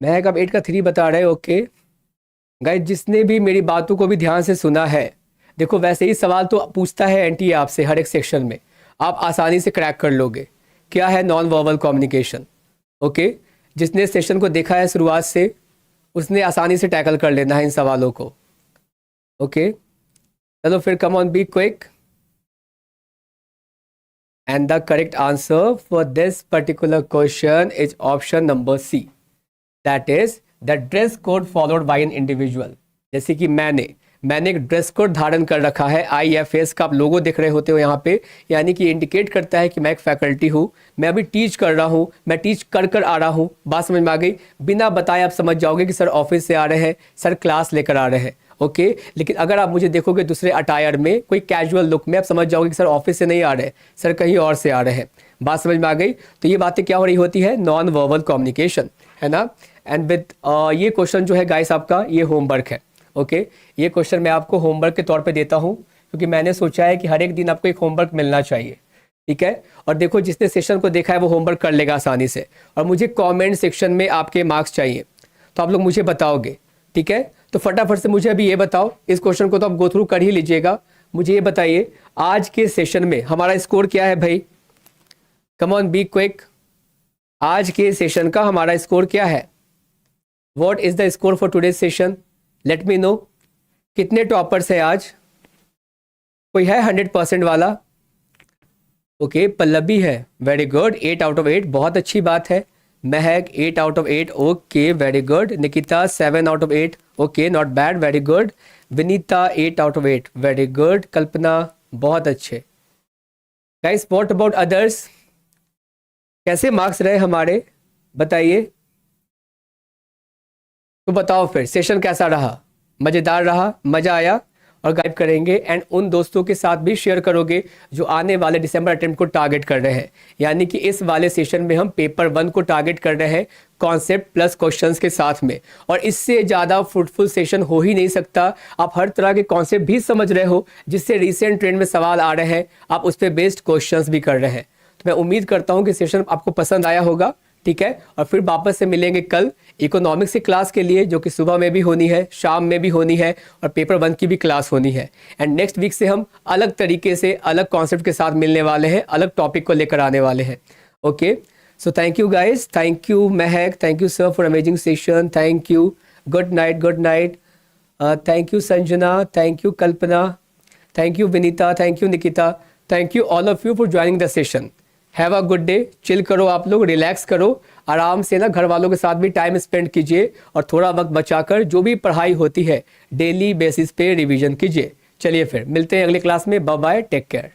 महक आप 8 का 3 बता रहे हो। ओके गाइस, जिसने भी मेरी बातों को भी ध्यान से सुना है, देखो वैसे ही सवाल तो पूछता है एनटीए आपसे हर एक सेक्शन में, आप आसानी से क्रैक कर लोगे। क्या है नॉन वर्बल कम्युनिकेशन? ओके, जिसने सेशन को देखा है शुरुआत से उसने आसानी से टैकल कर लेना है इन सवालों को। ओके, चलो फिर come on be quick. And the correct answer for this particular question is option number C, that is the dress code followed by an individual. जैसे कि मैंने एक ड्रेस कोड धारण कर रखा है, IFS का आप लोगो देख रहे होते हो यहाँ पे, यानी कि इंडिकेट करता है कि मैं एक फैकल्टी हूँ, मैं अभी टीच कर रहा हूँ, मैं टीच कर आ रहा हूँ। बात समझ में आ गई? बिना बताए आप समझ जाओगे कि सर ऑफिस से आ रहे हैं, सर क्लास लेकर आ रहे हैं। ओके, लेकिन अगर आप मुझे देखोगे दूसरे अटायर में, कोई कैजुअल लुक में, आप समझ जाओगे कि सर ऑफिस से नहीं आ रहे, सर कहीं और से आ रहे हैं। बात समझ में आ गई? तो ये बातें क्या हो रही होती है? नॉन वर्बल कम्युनिकेशन, है ना। एंड विद ये क्वेश्चन जो है गाइस आपका ये होमवर्क है। ओके, ये क्वेश्चन मैं आपको होमवर्क के तौर पे देता हूँ, क्योंकि मैंने सोचा है कि हर एक दिन आपको एक होमवर्क मिलना चाहिए, ठीक है। और देखो जिसने सेशन को देखा है वो होमवर्क कर लेगा आसानी से, और मुझे कमेंट सेक्शन में आपके मार्क्स चाहिए, तो आप लोग मुझे बताओगे, ठीक है। तो फटाफट से मुझे अभी ये बताओ, इस क्वेश्चन को तो आप गो थ्रू कर ही लीजिएगा। मुझे ये बताइए आज के सेशन में हमारा स्कोर क्या है भाई? कम ऑन बी क्विक। आज के सेशन का हमारा स्कोर क्या है? What is the score for today's session? Let me know. कितने टॉपर्स है आज? कोई है 100% वाला? ओके, पल्लवी है, वेरी गुड, 8 आउट ऑफ 8, बहुत अच्छी बात है। Mahak 8 out of 8, okay very good. Nikita 7 out of 8, okay not bad, very good. Vinita 8 out of 8, very good. Kalpana बहुत अच्छे। Guys what about others? कैसे मार्क्स रहे हमारे, बताइए। तो बताओ फिर सेशन कैसा रहा? मज़ेदार रहा? मज़ा आया? और गाइड करेंगे एंड उन दोस्तों के साथ भी शेयर करोगे जो आने वाले दिसंबर अटेम्प्ट को टारगेट कर रहे हैं। यानी कि इस वाले सेशन में हम पेपर 1 को टारगेट कर रहे हैं कॉन्सेप्ट प्लस क्वेश्चंस के साथ में, और इससे ज़्यादा फ्रूटफुल सेशन हो ही नहीं सकता। आप हर तरह के कॉन्सेप्ट भी समझ रहे हो, जिससे रिसेंट ट्रेंड में सवाल आ रहे हैं, आप उस पर बेस्ड क्वेश्चंस भी कर रहे हैं। तो मैं उम्मीद करता हूँ कि सेशन आपको पसंद आया होगा, ठीक है। और फिर वापस से मिलेंगे कल इकोनॉमिक्स की क्लास के लिए, जो कि सुबह में भी होनी है, शाम में भी होनी है, और पेपर 1 की भी क्लास होनी है। एंड नेक्स्ट वीक से हम अलग तरीके से अलग कॉन्सेप्ट के साथ मिलने वाले हैं, अलग टॉपिक को लेकर आने वाले हैं। Okay, so thank you guys, thank you Mahak, thank you sir for amazing session, thank you, good night, good night. Thank you Sanjana, thank you Kalpana, thank you Vinita, thank you Nikita, thank you all of you for joining the session. Have a good day, chill करो, आप लोग relax करो, आराम से ना घर वालों के साथ भी टाइम स्पेंड कीजिए, और थोड़ा वक्त बचाकर जो भी पढ़ाई होती है डेली बेसिस पे रिवीजन कीजिए। चलिए फिर मिलते हैं अगले क्लास में, बाय बाय, टेक केयर।